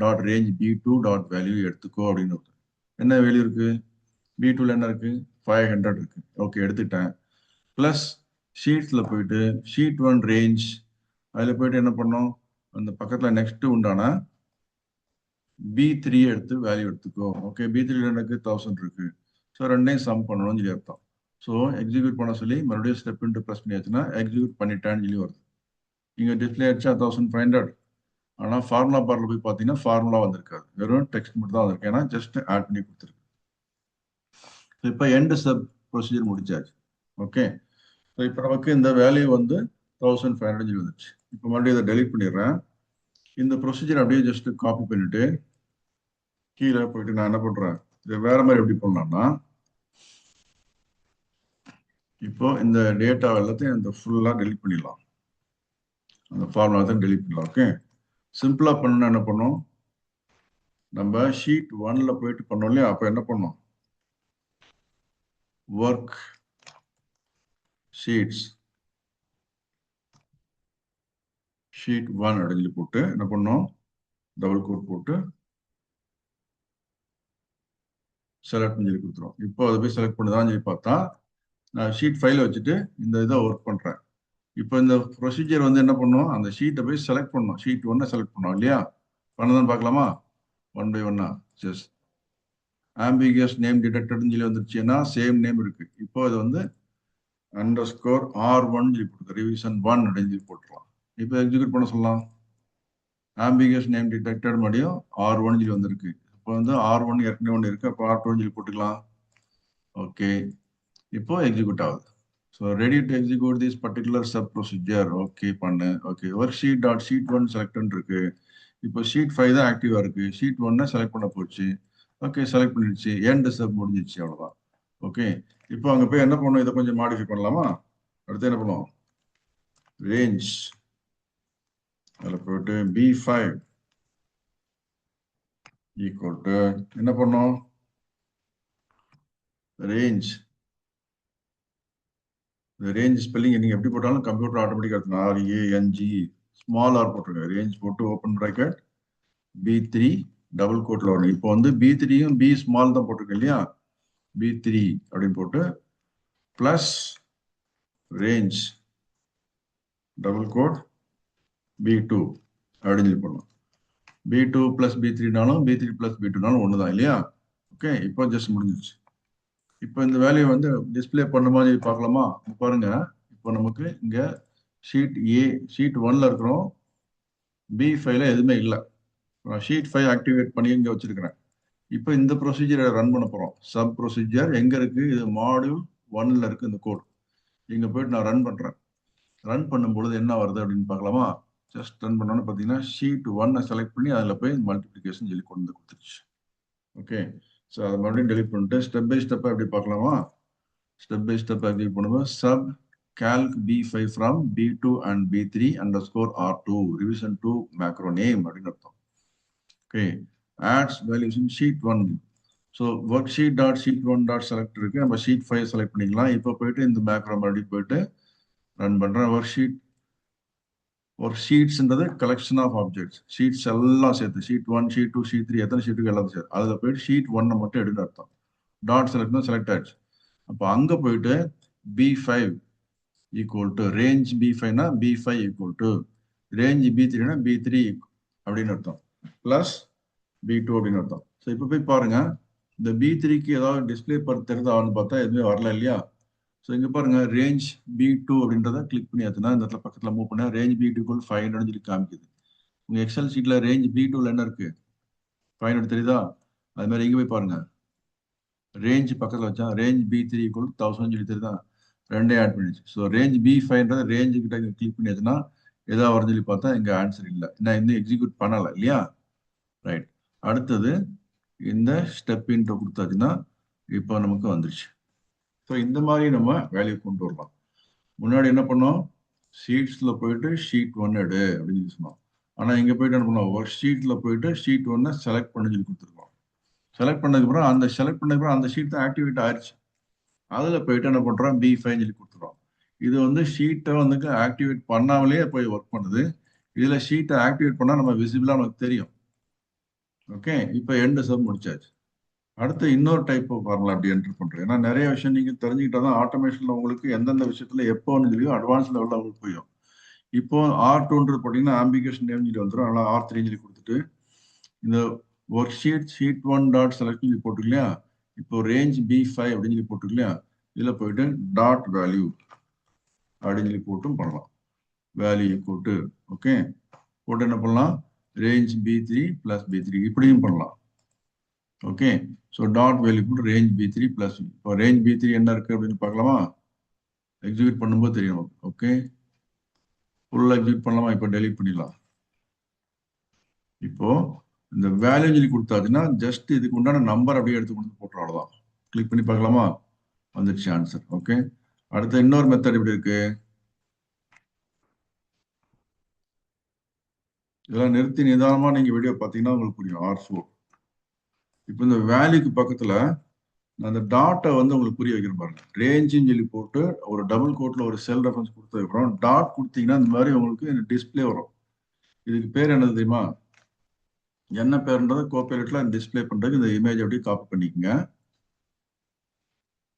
dot range B2 dot value எடுத்துக்கோ அப்படின்னு. என்ன வேல்யூ இருக்கு, B2ல என்ன இருக்கு, 500 இருக்கு. ஓகே எடுத்துட்டேன். பிளஸ் ஷீட்ஸ்ல போயிட்டு ஷீட் 1 ரேஞ்ச், அதில் போயிட்டு என்ன பண்ணோம், அந்த பக்கத்தில் நெக்ஸ்ட் உண்டான B3 எடுத்து வேல்யூ எடுத்துக்கோ. ஓகே B3ல எனக்கு 1000 இருக்கு. ஸோ ரெண்டையும் சம் பண்ணணும்னு சொல்லி அர்த்தம். ஸோ எக்ஸிக்யூட் பண்ண சொல்லி மறுபடியும் ஸ்டெப் இன்ட்டு ப்ரெஸ் பண்ணியாச்சுன்னா எக்ஸிக்யூட் பண்ணிட்டேன்னு சொல்லி வருது. இங்கே டிஸ்பிளே ஆச்சா 1500. ஆனால் ஃபார்முலா பார்ல போய் பார்த்தீங்கன்னா ஃபார்முலா வந்திருக்காது, வெறும் டெக்ஸ்ட் மட்டும் தான் வந்திருக்கு. ஏன்னா ஜஸ்ட் ஆட் பண்ணி கொடுத்துருக்கு. இப்போ எண்ட் சப் ப்ரொசீஜர் முடிச்சாச்சு. ஓகே ஸோ இப்போ நமக்கு இந்த வேல்யூ வந்து 1500 வந்துச்சு. இப்போ மறுபடியும் இதை டெலிட் பண்ணிடுறேன். இந்த ப்ரொசீஜர் அப்படியே ஜஸ்ட் காப்பி பண்ணிட்டு கீழே போயிட்டு நான் என்ன பண்றேன், இதை வேற மாதிரி எப்படி பண்ணலாம்னா, இப்போ இந்த டேட்டா எல்லாத்தையும் இந்த ஃபுல்லா டெலிட் பண்ணிடலாம். அந்த ஃபார்முலா தான் டெலிட் பண்ணலாம். ஓகே சிம்பிளா பண்ணணும்னா என்ன பண்ணோம், நம்ம ஷீட் 1ல போயிட்டு பண்ணோம் இல்லையா, அப்ப என்ன பண்ணோம், ஒர்க் ஷீட்ஸ் ஷீட் 1 அப்படின்னு போட்டு என்ன பண்ணோம், டபுள் கோட் போட்டு செலக்ட் பண்ணி கொடுத்துரும். இப்போ அதை போய் செலக்ட் பண்ணுதான்னு சொல்லி பார்த்தா நான் ஷீட் 5ல வச்சுட்டு இந்த இதை ஒர்க் பண்றேன். இப்போ இந்த ப்ரொசீஜர் வந்து என்ன பண்ணும், அந்த ஷீட்டை போய் செலக்ட் பண்ணணும், ஷீட் 1 செலக்ட் பண்ணோம் இல்லையா, பண்ணதான் பார்க்கலாமா, 1 by 1 ஜஸ்ட் ஆம்பிகியஸ் நேம் டிடெக்டட்னு சொல்லி வந்துருச்சுன்னா சேம் நேம் இருக்கு. இப்போ அது வந்து _R1 சொல்லி போட்டு ரிவிஷன் 1 அப்படின்னு சொல்லி போட்டுருலாம். இப்போ எக்ஸிக்யூட் பண்ண சொல்லலாம். ஆம்பிகியஸ் நேம் டிடெக்டட் மறுபடியும் R1 சொல்லி வந்திருக்கு. இப்போ வந்து R1 ஏற்கனவே ஒன்று இருக்கு, அப்போ R2 சொல்லி போட்டுக்கலாம். ஓகே இப்போ எக்ஸிக்யூட் ஆகுது. So ready to execute this particular sub procedure. Okay பண்ணு. Okay worksheet dot sheet 1 select இருக்கு. இப்போ ஷீட் 5 தான் ஆக்டிவா இருக்கு, ஷீட் 1 செலக்ட் பண்ண போச்சு. ஓகே செலக்ட் பண்ணிடுச்சு, எண்ட் சப் முடிஞ்சிச்சு, அவ்வளோதான். ஓகே இப்போ அங்கே போய் என்ன பண்ணும், இதை கொஞ்சம் மாடிஃபை பண்ணலாமா. அடுத்து என்ன பண்ணுவோம், ரேஞ்ச் அதில் போயிட்டு B5 ஈக்குவல் டு என்ன பண்ணோம், ரேஞ்ச். இந்த ரேஞ்ச் ஸ்பெல்லிங் நீங்க எப்படி போட்டாலும் கம்ப்யூட்டர் ஆட்டோமேட்டிக்கா எடுத்துக்கும். RANG ஸ்மால் ஆர் போட்டுருங்க, ரேஞ்ச் போட்டு ஓப்பன் ப்ராக்கெட் B3 டபுள் கோட்ல வரும். இப்போ வந்து B3யும் B ஸ்மால் தான் போட்டிருக்கு இல்லையா, B3 அப்படின்னு போட்டு plus range double code B2 அப்படின்னு சொல்லி போடணும். B2 பிளஸ் B3னாலும் B3 பிளஸ் B2னாலும் ஒன்று தான் இல்லையா. ஓகே இப்போ ஜஸ்ட் முடிஞ்சிச்சு. இப்போ இந்த வேலையை வந்து டிஸ்பிளே பண்ண மாதிரி பார்க்கலாமா. பாருங்க இப்போ நமக்கு இங்க ஷீட் ஷீட் 1ல இருக்கிறோம், B5ல எதுவுமே இல்லை. ஷீட் 5 ஆக்டிவேட் பண்ணி இங்க வச்சிருக்கிறேன். இப்போ இந்த ப்ரொசீஜரை ரன் பண்ண போறோம். சப் ப்ரொசீஜர் எங்க இருக்கு, இது மாடியூல் 1ல இருக்கு இந்த கோட். இங்க போயிட்டு நான் ரன் பண்றேன். ரன் பண்ணும்பொழுது என்ன வருது அப்படின்னு பார்க்கலாமா. ஜஸ்ட் ரன் பண்ணோன்னு பார்த்தீங்கன்னா ஷீட் 1 செலக்ட் பண்ணி அதில் போய் மல்டிப்ளிகேஷன் சொல்லி கொண்டு வந்து கொடுத்துருச்சு. ஓகே ஸோ அதை மறுபடியும் டெலிட் பண்ணிட்டு ஸ்டெப் பை ஸ்டெப்பாக எப்படி பார்க்கலாமா. ஸ்டெப் பை ஸ்டெப் எக்ஸிக்யூட் பண்ணுவோம். Sub calc B5 from B2 and B3 underscore R2 revision 2 macro name அப்படின்னு அர்த்தம். Okay adds values in sheet 1. So work sheet dot sheet 1 dot select இருக்கு, நம்ம sheet 5 select பண்ணிக்கலாம். இப்போ போயிட்டு இந்த மேக்ரோ மறுபடியும் போயிட்டு ரன் பண்றேன். ஒர்க் ஷீட்ஸ்ன்றது கலெக்ஷன் ஆஃப் ஆப்ஜெக்ட்ஸ், ஷீட்ஸ் எல்லாம் சேர்த்து ஷீட் 1 ஷீட் 2 ஷீட் 3 எத்தனை ஷீட்டுக்கு எல்லாம் சேர்த்து அதில் போயிட்டு ஷீட் 1 மட்டும் எடுத்து அர்த்தம். டாட் செலக்ட் தான் செலக்ட் ஆயிடுச்சு. அப்போ அங்கே போயிட்டு B5 ஈக்குவல் டு ரேஞ்ச் B5னா B5 ஈக்குவல் டு ரேஞ்ச் B3னா B3 அப்படின்னு அர்த்தம், பிளஸ் B2 அப்படின்னு அர்த்தம். ஸோ இப்போ போய் பாருங்க இந்த B3க்கு ஏதாவது டிஸ்பிளே தெரிந்தான்னு பார்த்தா எதுவுமே வரல இல்லையா. ஸோ இங்கே பாருங்க ரேஞ்ச் B2 அப்படின்றத கிளிக் பண்ணி ஆச்சுன்னா இந்த இடத்துல பக்கத்தில் மூவ் பண்ண ரேஞ்ச் B2 500 சொல்லி காமிக்குது. உங்க எக்ஸல் ஷீட்ல ரேஞ்ச் B2ல என்ன இருக்கு, 500 தெரியுதா. அது மாதிரி இங்கே போய் பாருங்க ரேஞ்ச் பக்கத்தில் வச்சா ரேஞ்ச் B3 1000 சொல்லி தெரியுதா, ரெண்டே ஆட் பண்ணிடுச்சு. ஸோ ரேஞ்ச் B5ன்றது ரேஞ்சு கிட்ட கிளிக் பண்ணியாச்சுன்னா ஏதாவது வரும்னு சொல்லி பார்த்தா இங்கே ஆன்சர் இல்லை, நான் இன்னும் எக்ஸிக்யூட் பண்ணலை இல்லையா. ரைட் அடுத்தது இந்த ஸ்டெப் இன்ட்ரோ கொடுத்தாச்சுன்னா இப்போ நமக்கு வந்துருச்சு. ஸோ இந்த மாதிரி நம்ம வேல்யூ கொண்டு வரலாம். முன்னாடி என்ன பண்ணோம், ஷீட்ஸ்ல போயிட்டு ஷீட் 1 எடு அப்படின்னு சொல்லி சொன்னோம். ஆனா இங்க போயிட்டு என்ன பண்ணோம், ஒர்க் ஷீட்ல போயிட்டு ஷீட் 1 செலக்ட் பண்ணி சொல்லி கொடுத்துருக்கோம். செலக்ட் பண்ணதுக்கப்புறம் அந்த ஷீட் தான் ஆக்டிவேட் ஆயிடுச்சு. அதுல போயிட்டு என்ன பண்றோம், B5 சொல்லி கொடுத்துருவோம். இது வந்து ஷீட்டை வந்து ஆக்டிவேட் பண்ணாமலே போய் ஒர்க் பண்ணுது. இதுல ஷீட்டை ஆக்டிவேட் பண்ணா நம்ம விசிபிளா நமக்கு தெரியும். ஓகே, இப்போ எண்டு சப் முடிச்சாச்சு. அடுத்து இன்னொரு டைப் ஆஃப் ஃபார்முலா அப்படி என்டர் பண்றோம். ஏன்னா நிறைய விஷயம் நீங்க தெரிஞ்சுக்கிட்டா தான் ஆட்டோமேஷன்ல உங்களுக்கு எந்தெந்த விஷயத்துல எப்போன்னு தெரியும், அட்வான்ஸ் லெவலில் உங்களுக்கு புரியும். இப்போ R2 பார்த்தீங்கன்னா ஆம்பிகேஷன் நேம் சொல்லி வந்துடும். அதனால R3 சொல்லி கொடுத்துட்டு இந்த ஒர்க் ஷீட் 1 டாட் செலக்ட் சொல்லி போட்டு இல்லையா, இப்போ ரேஞ்ச் B5 அப்படின்னு சொல்லி போட்டு இல்லையா, இதுல போயிட்டு டாட் வேல்யூ அப்படின்னு சொல்லி போட்டும் பண்ணலாம். வேல்யூ போட்டு ஓகே போட்டு என்ன பண்ணலாம், ரேஞ்ச் B3 பிளஸ் B3 இப்படியும் பண்ணலாம். ஓகே, ஸோ டாட் வேல்யூ போட்டு ரேஞ்ச் B3 பிளஸ், இப்போ ரேஞ்ச் B3 என்ன இருக்கு அப்படின்னு பார்க்கலாமா, எக்ஸிக்யூட் பண்ணும்போது தெரியும். ஓகே, ஃபுல்லாக எக்ஸிக்யூட் பண்ணலாமா, இப்போ டெலிட் பண்ணிடலாம். இப்போ இந்த வேல்யூ சொல்லி கொடுத்தாச்சுன்னா ஜஸ்ட் இதுக்கு உண்டான நம்பர் அப்படியே எடுத்து கொண்டு போட்டுரும், அவ்வளோதான். கிளிக் பண்ணி பார்க்கலாமா, வந்துடுச்சு ஆன்சர். ஓகே, அடுத்த இன்னொரு மெத்தட் எப்படி இருக்கு, இதெல்லாம் நிறுத்தி நிதானமா நீங்க வீடியோ பார்த்தீங்கன்னா உங்களுக்கு புரியும். R4 இப்போ இந்த வேல்யூக்கு பக்கத்துல நான் அந்த டாட்டை வந்து உங்களுக்கு புரிய வைக்கிறேன் பாருங்க. ரேஞ்சுன்னு சொல்லி போட்டு ஒரு டபுள் கோட்ல ஒரு செல் ரெஃபரன்ஸ் கொடுத்ததுக்கப்புறம் டாட் கொடுத்தீங்கன்னா இந்த மாதிரி உங்களுக்கு டிஸ்பிளே வரும். இதுக்கு பேர் என்னது தெரியுமா, என்ன பேருன்றதை கோபைலட்ல டிஸ்பிளே பண்றதுக்கு இந்த இமேஜ் அப்படியே காப்பி பண்ணிக்கோங்க.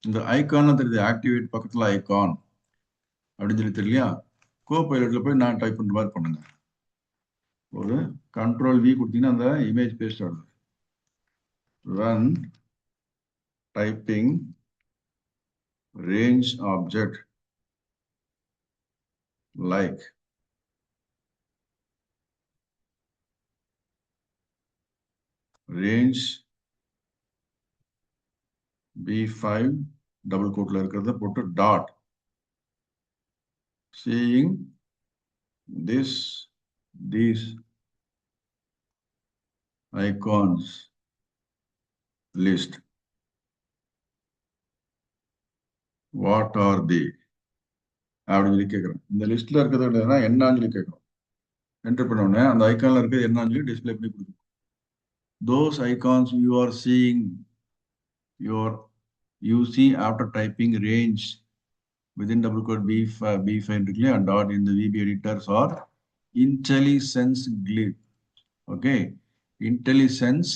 இந்த ஐகான் தெரியுது, ஆக்டிவேட் பக்கத்துல ஐகான் அப்படின்னு சொல்லி தெரியலையா, கோபைலட்ல போய் நான் டைப் பண்ற மாதிரி பண்ணுங்க. ஒரு Ctrl V கொடுத்தீங்கன்னா அந்த இமேஜ் பேஸ்ட் ஆகுது. Run typing range object like range B5 double கோட்ல இருக்கிறத போட்டு dot seeing these icons list what are they அப்படின்னு சொல்லி கேட்குறேன். இந்த லிஸ்ட்ல இருக்கிறது என்னன்னு சொல்லி கேட்குறோம். என்டர் பண்ண உடனே அந்த ஐகான்ல இருக்கிறது என்னன்னு சொல்லி டிஸ்பிளே பண்ணி கொடுக்கும். those icons you are seeing you see after typing range within double quote B5 இருக்குல்லையா, dot in the VB editors or IntelliSense glib. Okay, IntelliSense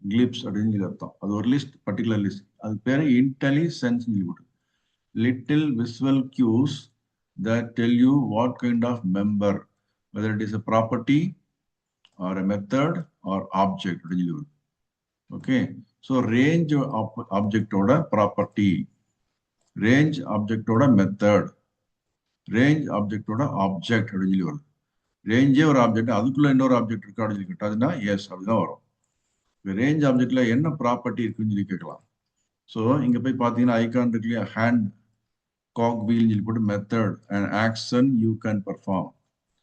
glibs அப்படின்னு சொல்லி அர்த்தம். அது ஒரு லிஸ்ட், பர்டிகுலர் லிஸ்ட். அது பேரு IntelliSense glib. Little visual cues that tell you what kind of member, whether it is a property or a method or object அப்படின்னு சொல்லி வரும். ஓகே, ஸோ ரேஞ்ச் ஆப்ஜெக்டோட ப்ராப்பர்ட்டி, ரேஞ்ச் ஆப்ஜெக்டோட மெத்தட், ரேஞ்ச் ஆப்ஜெக்டோட object அப்படின்னு சொல்லி வருது. ரேஞ்சே ஒரு ஆப்ஜெக்ட், அதுக்குள்ள இன்னொரு ஆப்ஜெக்ட் இருக்கு அப்படின்னு சொல்லி கேட்டாதுன்னா எஸ் அப்படிதான் வரும். ரேஞ்ச் ஆப்ஜெக்ட்ல என்ன ப்ராப்பர்ட்டி இருக்குன்னு சொல்லி கேட்கலாம். ஸோ இங்க போய் பார்த்தீங்கன்னா ஐகான் இருக்கு இல்லையா, ஹேண்ட் காக் வீல் சொல்லி போட்டு method and action you can perform,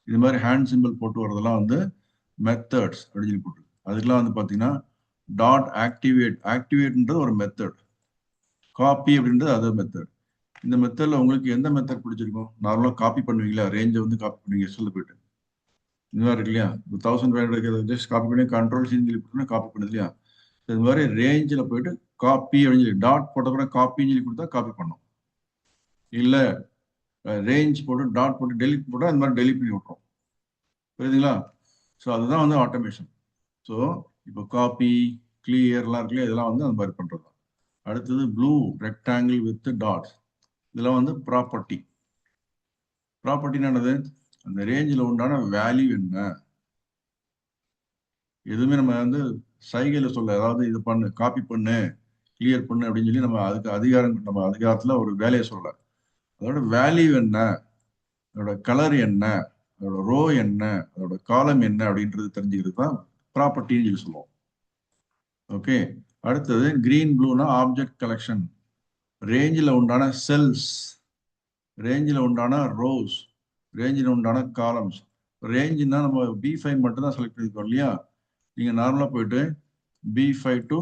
இது மாதிரி ஹேண்ட் சிம்பிள் போட்டு வரதெல்லாம் வந்து மெத்தட்ஸ் அப்படின்னு சொல்லி போட்டு, அதுக்கெல்லாம் வந்து பார்த்தீங்கன்னா டாட் ஆக்டிவேட்ன்றது ஒரு மெத்தட், காப்பி அப்படின்றது அதர் மெத்தட். இந்த மெத்தட்ல உங்களுக்கு எந்த மெத்தட் பிடிச்சிருக்கும், நார்மலாக காப்பி பண்ணுவீங்களா, ரேஞ்சை வந்து காப்பி பண்ணுவீங்க எஸ்எல்ல போயிட்டு, இந்த மாதிரி இருக்கு இல்லையா, 1500 ஜஸ்ட் காப்பி பண்ணி கண்ட்ரோல் சி சொல்லி போட்டோம்னா காப்பி பண்ணுது இல்லையா, இது மாதிரி ரேஞ்சில் போயிட்டு காப்பி அப்படின்னு சொல்லி டாட் போட்ட கூட காப்பின்னு சொல்லி கொடுத்தா காப்பி பண்ணும். இல்லை ரேஞ்ச் போட்டு டாட் போட்டு டெலிட் போட்டால் அந்த மாதிரி டெலிட் பண்ணி விட்டுரும். புரியுதுங்களா? ஸோ அதுதான் வந்து ஆட்டோமேஷன். ஸோ இப்போ காப்பி கிளியர்லாம் இருக்குல்லையா, இதெல்லாம் வந்து அந்த மாதிரி பண்ணுறது. அடுத்தது ப்ளூ ரெக்டாங்கிள் வித் டாட்ஸ், இதெல்லாம் வந்து ப்ராப்பர்ட்டி. ப்ராப்பர்ட்டின்னு என்னது, அந்த ரேஞ்சில் உண்டான வேல்யூ என்ன, எதுவுமே நம்ம வந்து சைகையில சொல்ல, அதாவது இது பண்ணு, காப்பி பண்ணு, கிளியர் பண்ணு அப்படின்னு சொல்லி நம்ம அதுக்கு அதிகாரத்துல ஒரு வேலையை சொல்ல, அதோட வேல்யூ என்ன, அதோட கலர் என்ன, அதோட ரோ என்ன, அதோட காலம் என்ன அப்படின்றது தெரிஞ்சுக்கிறது தான் ப்ராப்பர்ட்டின்னு சொல்லி சொல்லுவோம். ஓகே, அடுத்தது கிரீன் ப்ளூனா ஆப்ஜெக்ட் கலெக்ஷன், ரேஞ்சில் உண்டான செல்ஸ், ரேஞ்சில் உண்டான ரோஸ், ரேஞ்சில் உண்டான காலம்ஸ். ரேஞ்சுன்னா நம்ம B5 மட்டும் தான் செலக்ட் பண்ணிருக்கோம் இல்லையா, நீங்க நார்மலா போயிட்டு B5 to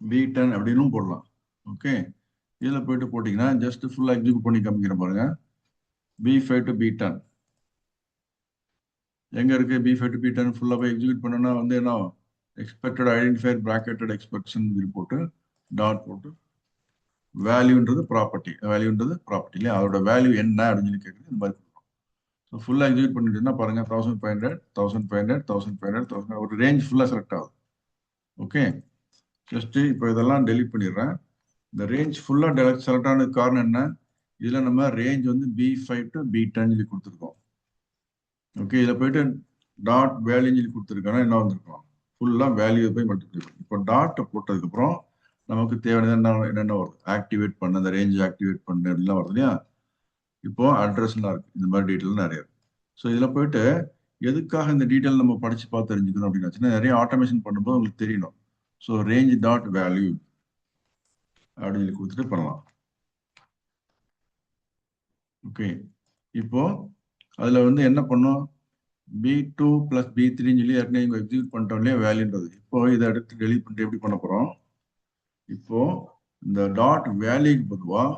B10 அப்படின்னு போடலாம். ஓகே, இதில் போயிட்டு போட்டிங்கன்னா ஜஸ்ட் ஃபுல்லாக எக்ஸிக்யூட் பண்ணி காமிக்கிறேன் பாருங்க. B5 to B10 எங்கே இருக்குது? B5 to B10 ஃபுல்லாக போய் எக்ஸிக்யூட் பண்ணோன்னா வந்து என்ன எக்ஸ்பெக்டட் ஐடென்டிஃபைட் ப்ராக்கெட்டட் எக்ஸ்பெக்ஷன் போட்டு டாட் போட்டு வேல்யூன்றது ப்ராப்பர்ட்டி இல்லையா, அதோட வேல்யூ என்ன அப்படின்னு சொல்லி கேட்குறது. இந்த மாதிரி ஸோ ஃபுல்லாக எக்ஸிக்யூட் பண்ணிட்டுன்னா பாருங்க 1500 1500 1500 1000 ஒரு ரேஞ்ச் ஃபுல்லாக செலக்ட் ஆகுது. ஓகே, ஜஸ்ட் இப்போ இதெல்லாம் டெலிட் பண்ணிடுறேன். இந்த ரேஞ்ச் ஃபுல்லாக செலக்ட் ஆனதுக்கு காரணம் என்ன? இதில் நம்ம ரேஞ்ச் வந்து B5 to B10 சொல்லி கொடுத்துருக்கோம். ஓகே, இதில் போயிட்டு டாட் வேல்யூ சொல்லி கொடுத்துருக்கோன்னா என்ன வந்திருக்கோம்? ஃபுல்லாக வேல்யூ போய் மல்டிப்ளை பண்ணி இப்போ டாட்டை போட்டதுக்கப்புறம் நமக்கு தேவையான என்னென்ன வருது? ஆக்டிவேட் பண்ண அந்த ரேஞ்ச் ஆக்டிவேட் பண்ண அப்படிலாம் வருது இல்லையா. இப்போ அட்ரஸ்லாம் இருக்கு, இந்த மாதிரி டீட்டெயில் நிறைய இருக்கு. ஸோ இதில் போயிட்டு எதுக்காக இந்த டீட்டெயில் நம்ம படிச்சு பார்த்து தெரிஞ்சுக்கணும் அப்படின்னு நிறைய ஆட்டோமேஷன் பண்ணும்போது உங்களுக்கு தெரியணும். ஸோ ரேஞ்ச் டாட் வேல்யூ அப்படின்னு சொல்லி கொடுத்துட்டு பண்ணலாம். ஓகே, இப்போ அதில் வந்து என்ன பண்ணும்? B2 + B3 சொல்லி ஏற்கனவே இங்கே எக்ஸிக்யூட் பண்ணிட்டோம் இல்லையா வேல்யூன்றது. இப்போ இதை எடுத்து டெலிட் பண்ணிட்டு எப்படி பண்ண போகிறோம்? இப்போ இந்த டாட் வேல்யூக்கு பொதுவாக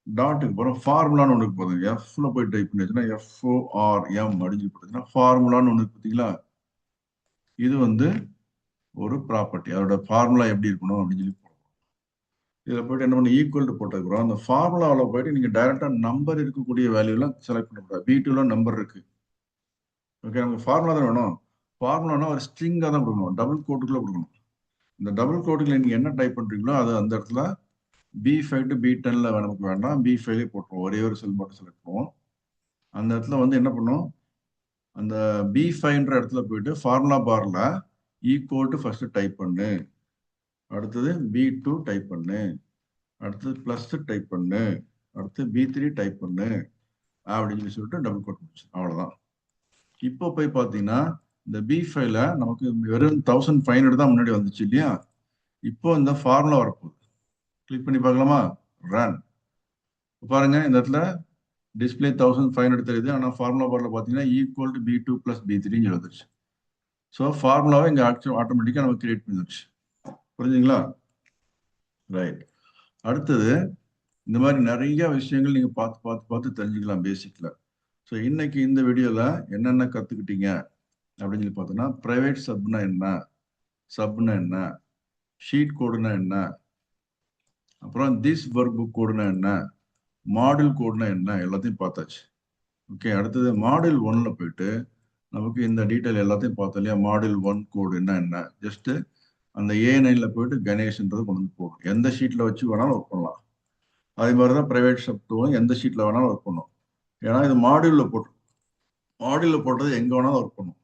டாட்டுக்கு போகிறோம் ஃபார்முலான்னு ஒன்றுக்கு போதும். எஃப்ல போய் டைப் பண்ணிச்சுன்னா FORM அப்படின்னு போட்டுச்சுன்னா ஃபார்முலான்னு ஒன்று பார்த்தீங்களா, இது வந்து ஒரு ப்ராப்பர்ட்டி. அதோட ஃபார்முலா எப்படி இருக்கணும் அப்படின்னு சொல்லி போடுறோம். இதில் போயிட்டு என்ன பண்ண ஈக்குவல் டு போட்டதுக்கப்புறம் அந்த ஃபார்முலாவில் போயிட்டு நீங்கள் டைரெக்டாக நம்பர் இருக்கக்கூடிய வேல்யூலாம் செலக்ட் பண்ணக்கூடாது. B2ல நம்பர் இருக்கு. ஓகே, நமக்கு ஃபார்முலா தான் வேணும். ஃபார்முலானா ஒரு ஸ்ட்ரிங்காக தான் கொடுக்கணும், டபுள் கோட்டுக்குள்ள கொடுக்கணும். இந்த டபுள் கோட்டுக்குள்ள நீங்கள் என்ன டைப் பண்ணுறீங்களோ அது அந்த இடத்துல B5 to B10ல நமக்கு வேண்டாம், B5லே போட்டுருவோம். ஒரே ஒரு செல் மட்டும் செலக்ட் பண்ணுவோம். அந்த இடத்துல வந்து என்ன பண்ணும்? அந்த B5ன்ற இடத்துல போயிட்டு ஃபார்முலா பார்ல ஈக்குவல் டு ஃபர்ஸ்ட் டைப் பண்ணு, அடுத்தது B2 டைப் பண்ணு, அடுத்தது பிளஸ் டைப் பண்ணு, அடுத்து B3 டைப் பண்ணு அப்படின்னு சொல்லிட்டு டபுள் கோட் முடிச்சு. அவ்வளோதான். இப்போ போய் பார்த்தீங்கன்னா இந்த B5ல நமக்கு வெறும் 1500 தான் முன்னாடி வந்துச்சு இல்லையா. இப்போ இந்த ஃபார்முலா வரப்போகுது. கிளிக் பண்ணி பார்க்கலாமா? ரன். பாருங்க இந்த இடத்துல டிஸ்பிளே 1500 தெரியுது. ஆனால் ஃபார்முலா பார்ல பார்த்தீங்கன்னா ஈக்குவல் டு B2 + B3 வந்துருச்சு. ஸோ ஃபார்முலாவை இங்கே ஆட்டோமேட்டிக்காக நம்ம கிரியேட் பண்ணிடுச்சு. புரிஞ்சுங்களா? ரைட். அடுத்தது இந்த மாதிரி நிறைய விஷயங்கள் நீங்கள் பார்த்து பார்த்து பார்த்து தெரிஞ்சுக்கலாம் பேசிக்ல. ஸோ இன்னைக்கு இந்த வீடியோவில் என்னென்ன கற்றுக்கிட்டீங்க அப்படின்னு சொல்லி பார்த்தோன்னா, ப்ரைவேட் சப்னா என்ன, சப்னா என்ன, ஷீட் கோடுனா என்ன, அப்புறம் திஸ் ஒர்க் புக் கோடுனா என்ன, மாடியூல் கோடுனா என்ன, எல்லாத்தையும் பார்த்தாச்சு. ஓகே, அடுத்தது மாடியூல் 1ல போயிட்டு நமக்கு இந்த டீட்டெயில் எல்லாத்தையும் பார்த்தோம் இல்லையா. மாடியூல் 1 கோடுனா என்ன, ஜஸ்ட் அந்த A9ல போயிட்டு கணேஷ்ன்றது கொண்டு வந்து போடும். எந்த ஷீட்டில் வச்சு வேணாலும் ஒர்க் பண்ணலாம். அதே மாதிரி தான் ப்ரைவேட் சப் 2 எந்த ஷீட்டில் வேணாலும் ஒர்க் பண்ணும். ஏன்னா இது மாடியூலில் போட்டது எங்கே வேணாலும் ஒர்க் பண்ணும்.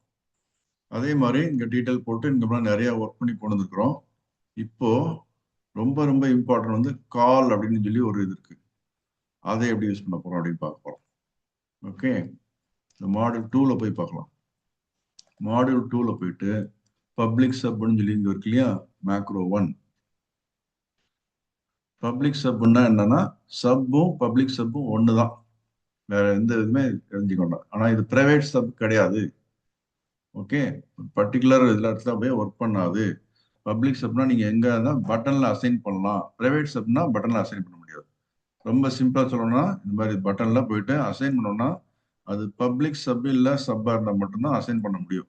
அதே மாதிரி இங்கே டீட்டெயில் போட்டு இந்த மாதிரி நிறைய ஒர்க் பண்ணி கொண்டு வந்துருக்குறோம். இப்போ ரொம்ப ரொம்ப இம்பார்ட்டன்ட் வந்து கால் அப்படின்னு சொல்லி ஒரு இது இருக்கு. அதை எப்படி யூஸ் பண்ண போறோம் அப்படின்னு பார்க்க போறோம். ஓகே, இந்த மாடியூல் 2ல போய் பார்க்கலாம். மாடியூல் 2ல போயிட்டு பப்ளிக் சப்னு சொல்லி இங்க இருக்கு இல்லையா, மேக்ரோ 1. பப்ளிக் சப்னா என்னன்னா சப்பும் பப்ளிக் சப்பும் ஒன்று தான், வேற எந்த இதுவுமே தெரிஞ்சுக்கொண்டோம். ஆனால் இது பிரைவேட் சப் கிடையாது. ஓகே, பர்டிகுலர் இதில் இடத்துல போய் ஒர்க் பண்ணாது. பப்ளிக் சப்னா நீங்கள் எங்கே இருந்தால் பட்டனில் அசைன் பண்ணலாம். ப்ரைவேட் சப்னா பட்டனில் அசைன் பண்ண முடியாது. ரொம்ப சிம்பிளாக சொல்லணும்னா இந்த மாதிரி பட்டனில் போயிட்டு அசைன் பண்ணோம்னா அது பப்ளிக் சப் இல்லை சப்பாக இருந்தால் மட்டும்தான் அசைன் பண்ண முடியும்.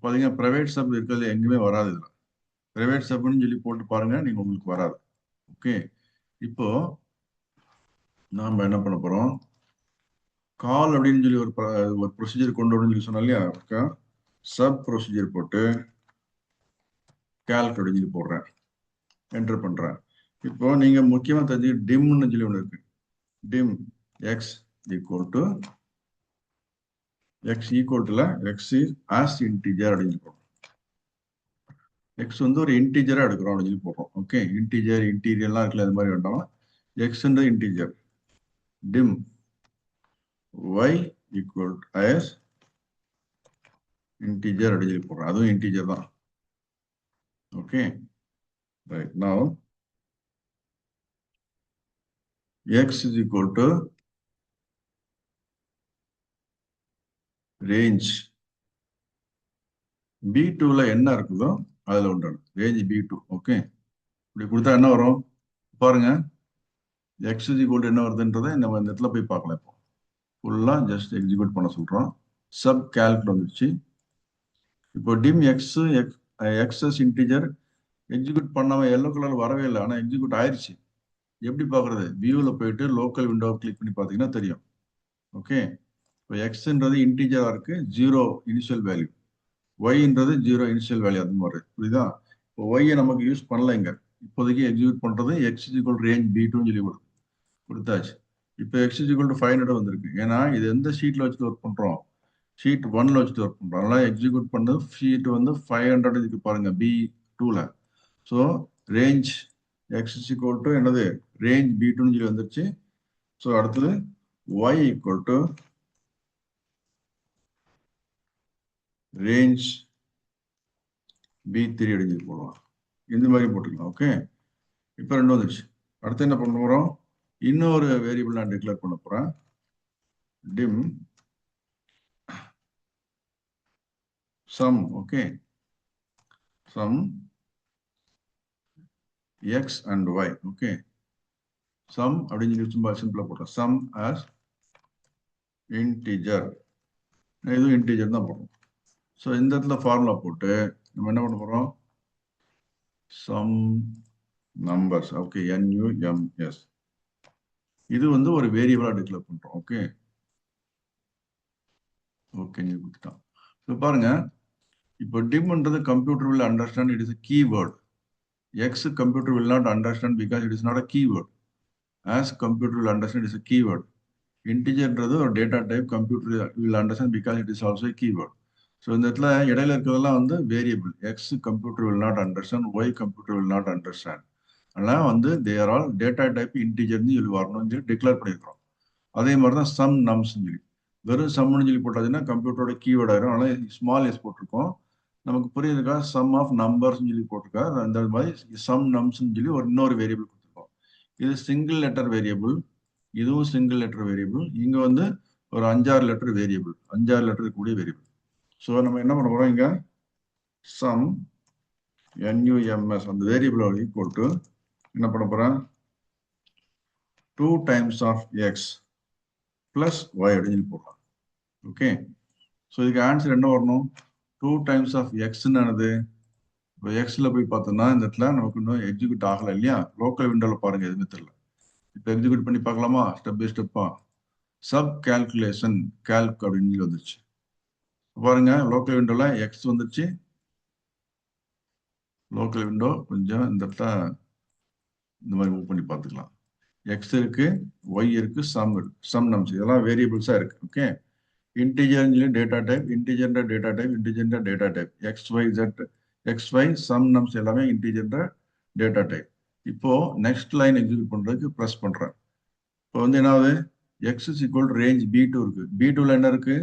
பார்த்தீங்கன்னா ப்ரைவேட் சப் இருக்கிறது எங்கேயுமே வராது. இதில் ப்ரைவேட் சப்னு சொல்லி போட்டு பாருங்க, நீங்கள் உங்களுக்கு வராது. ஓகே, இப்போ நாம் என்ன பண்ண போகிறோம்? கால் அப்படின்னு சொல்லி ஒரு ப்ரொசீஜர் கொண்டு வரணும்னு சொல்லி சொன்னா இல்லையா, சப் ப்ரொசீஜர் போட்டு கால்க் அப்படின்னு சொல்லி போடுறேன், என்டர் பண்றேன். இப்போ நீங்க முக்கியமா தெரிஞ்சு டிம்னு சொல்லி ஒன்று இருக்கு. Dim X equal to X is as integer அப்படின்னு சொல்லி போடுறோம். எக்ஸ் வந்து ஒரு இன்டிஜரா எடுக்கிறோம் அப்படின்னு சொல்லி போடுறோம். ஓகே, இன்டிஜர் இன்டீரியர்லாம் இருக்குல்ல, அது மாதிரி வேண்டாம். எக்ஸ்ன்ற integer. Dim y equal to as integer அப்படின்னு சொல்லி போடுறோம். அதுவும் இன்டிஜர் தான். Okay, right. Now x is equal to range B2ல என்ன இருக்குதோ அதுல உண்டான ரேஞ்ச் B2. ஓகே, இப்படி கொடுத்தா என்ன வரும் பாருங்க. எக்ஸ் இஸ் ஈக்குவல் டு என்ன வருதுன்றதை நம்ம இந்த இடத்துல போய் பார்க்கலாம். இப்போ ஃபுல்லாக ஜஸ்ட் எக்ஸிக்யூட் பண்ண சொல்கிறோம். சப் கேல்குலேட் வந்துருச்சு. இப்போ dim X as integer execute பண்ணாமல் எல்லோ கலர் வரவே இல்லை, ஆனால் எக்ஸிக்யூட் ஆயிடுச்சு. எப்படி பார்க்குறது? வியூவில் போயிட்டு லோக்கல் விண்டோவை கிளிக் பண்ணி பார்த்தீங்கன்னா தெரியும். ஓகே, இப்போ எக்ஸ்ன்றது இன்டிஜராக இருக்குது, 0 இனிஷியல் வேல்யூ. ஒய்ன்றது 0 initial value. அது மாதிரி புரியுதா? இப்போ ஒய்யை நமக்கு யூஸ் பண்ணல இங்கே. இப்போதைக்கு எக்ஸிக்யூட் பண்ணுறது எக்ஸ் ஈக்குவல் ரேஞ்ச் B2 சொல்லி கொடுத்தாச்சு. இப்போ எக்ஸ் ஈக்குவல் டு 500 வந்திருக்கு. ஏன்னா இது எந்த ஷீட்டில் வச்சுட்டு ஒர்க் பண்ணுறோம்? ஷீட் 1ல வச்சுட்டு ஒர்க் பண்ணுறோம். அதனால் எக்ஸிக்யூட் பண்ணது ஷீட் வந்து 500 இதுக்கு பாருங்க B2ல. So range x equal to என்னது? ரேஞ்ச் B2 சொல்லி வந்துருச்சு. ஸோ அடுத்தது y equal to range B3 அப்படின்னு சொல்லி போடலாம். இந்த மாதிரி போட்டுக்கலாம். ஓகே, இப்போ 2 வந்துருச்சு. அடுத்து என்ன பண்ண போகிறோம்? இன்னொரு வேரியபிள் நான் டிக்ளேர் பண்ண போகிறேன். dim sum. Okay, sum x and y. Okay, sum அப்படின்னு சொல்லி சும்மா சிம்பிளா போட்டோம். sum as integer. இதுவும் இன்டிஜர் தான் போடுறோம். ஸோ இந்த இடத்துல ஃபார்முலா போட்டு நம்ம என்ன பண்ண போகிறோம்? sum numbers. Okay, NUMS. இது வந்து ஒரு வேரியபிளா டிக்ளேர் பண்றோம். ஓகே ஓகே நீ கொடுத்துட்டான். இப்போ பாருங்க, இப்போ dimன்றது computer will understand it is a keyword. X computer will not understand because it is not a keyword. As computer will understand it is a keyword. Integerன்றது ஒரு data type, computer will understand because it is also a keyword. So இந்த இடத்துல இடையில இருக்கிறதெல்லாம் வந்து variable. X computer will not understand, Y computer will not understand. அதெல்லாம் வந்து they're all data type இன்டிஜர்னு சொல்லி வரணும்னு சொல்லி டிக்ளேர் பண்ணியிருக்கிறோம். அதே மாதிரி தான் சம் நம்ஸ்ன்னு சொல்லி, வெறும் சம்னு சொல்லி போட்டாச்சுன்னா கம்ப்யூட்டரோட கீவேர்ட் ஆயிரும். அதனால ஸ்மால் எஸ் போட்டிருக்கோம். நமக்கு புரியுதுக்கா? சம் ஆஃப் நம்பர்ஸ் சொல்லி போட்டிருக்கா. அந்த மாதிரி சம் நம்ஸ்ன்னு சொல்லி ஒரு இன்னொரு வேரியபிள் கொடுத்துருக்கோம். இது சிங்கிள் லெட்டர் வேரியபிள், இதுவும் சிங்கிள் லெட்டர் வேரியபிள். இங்க வந்து ஒரு 5-6 லெட்டர் வேரியபிள், 5-6 லெட்டர் கூடிய வேரியபிள். ஸோ நம்ம என்ன பண்ண போறோம்? இங்க சம் NUMS அந்த வேரியபிள் ஈக்குவல் டு என்ன பண்ண போறேன்? 2 times of x plus y அப்படின்னு போடலாம். ஓகே, ஸோ இதுக்கு ஆன்சர் என்ன வரணும்? 2 times of xன்னு ஆனது. இப்போ எக்ஸ்ல போய் பார்த்தோம்னா இந்த இடத்துல நமக்கு இன்னும் எக்ஸிக்யூட் ஆகலை இல்லையா? லோக்கல் விண்டோவில் பாருங்க, எதுவுமே தெரியல. இப்போ எக்ஸிக்யூட் பண்ணி பார்க்கலாமா? ஸ்டெப் பை ஸ்டெப்பா. சப் கால்குலேஷன் கால்க் அப்படின்னு வந்துருச்சு. பாருங்க, லோக்கல் விண்டோல எக்ஸ் வந்துருச்சு. லோக்கல் விண்டோ கொஞ்சம் இந்த இடத்துல இந்த மாதிரி மூவ் பண்ணி பார்த்துக்கலாம். எக்ஸ் இருக்கு, ஒய் இருக்கு, சம் நம்ஸ் இதெல்லாம் வேரியபிள்ஸா இருக்கு. Okay, integer data type, integer data type, integer data type, XY sum nums எல்லாமே இன்டிஜர் டேட்டா டைப். இப்போ நெக்ஸ்ட் லைன் எக்ஸிக்யூட் பண்றதுக்கு ப்ரெஸ் பண்றேன். இப்போ வந்து என்னாவது? X is equal to range B2 இருக்கு. B2ல என்ன இருக்கு?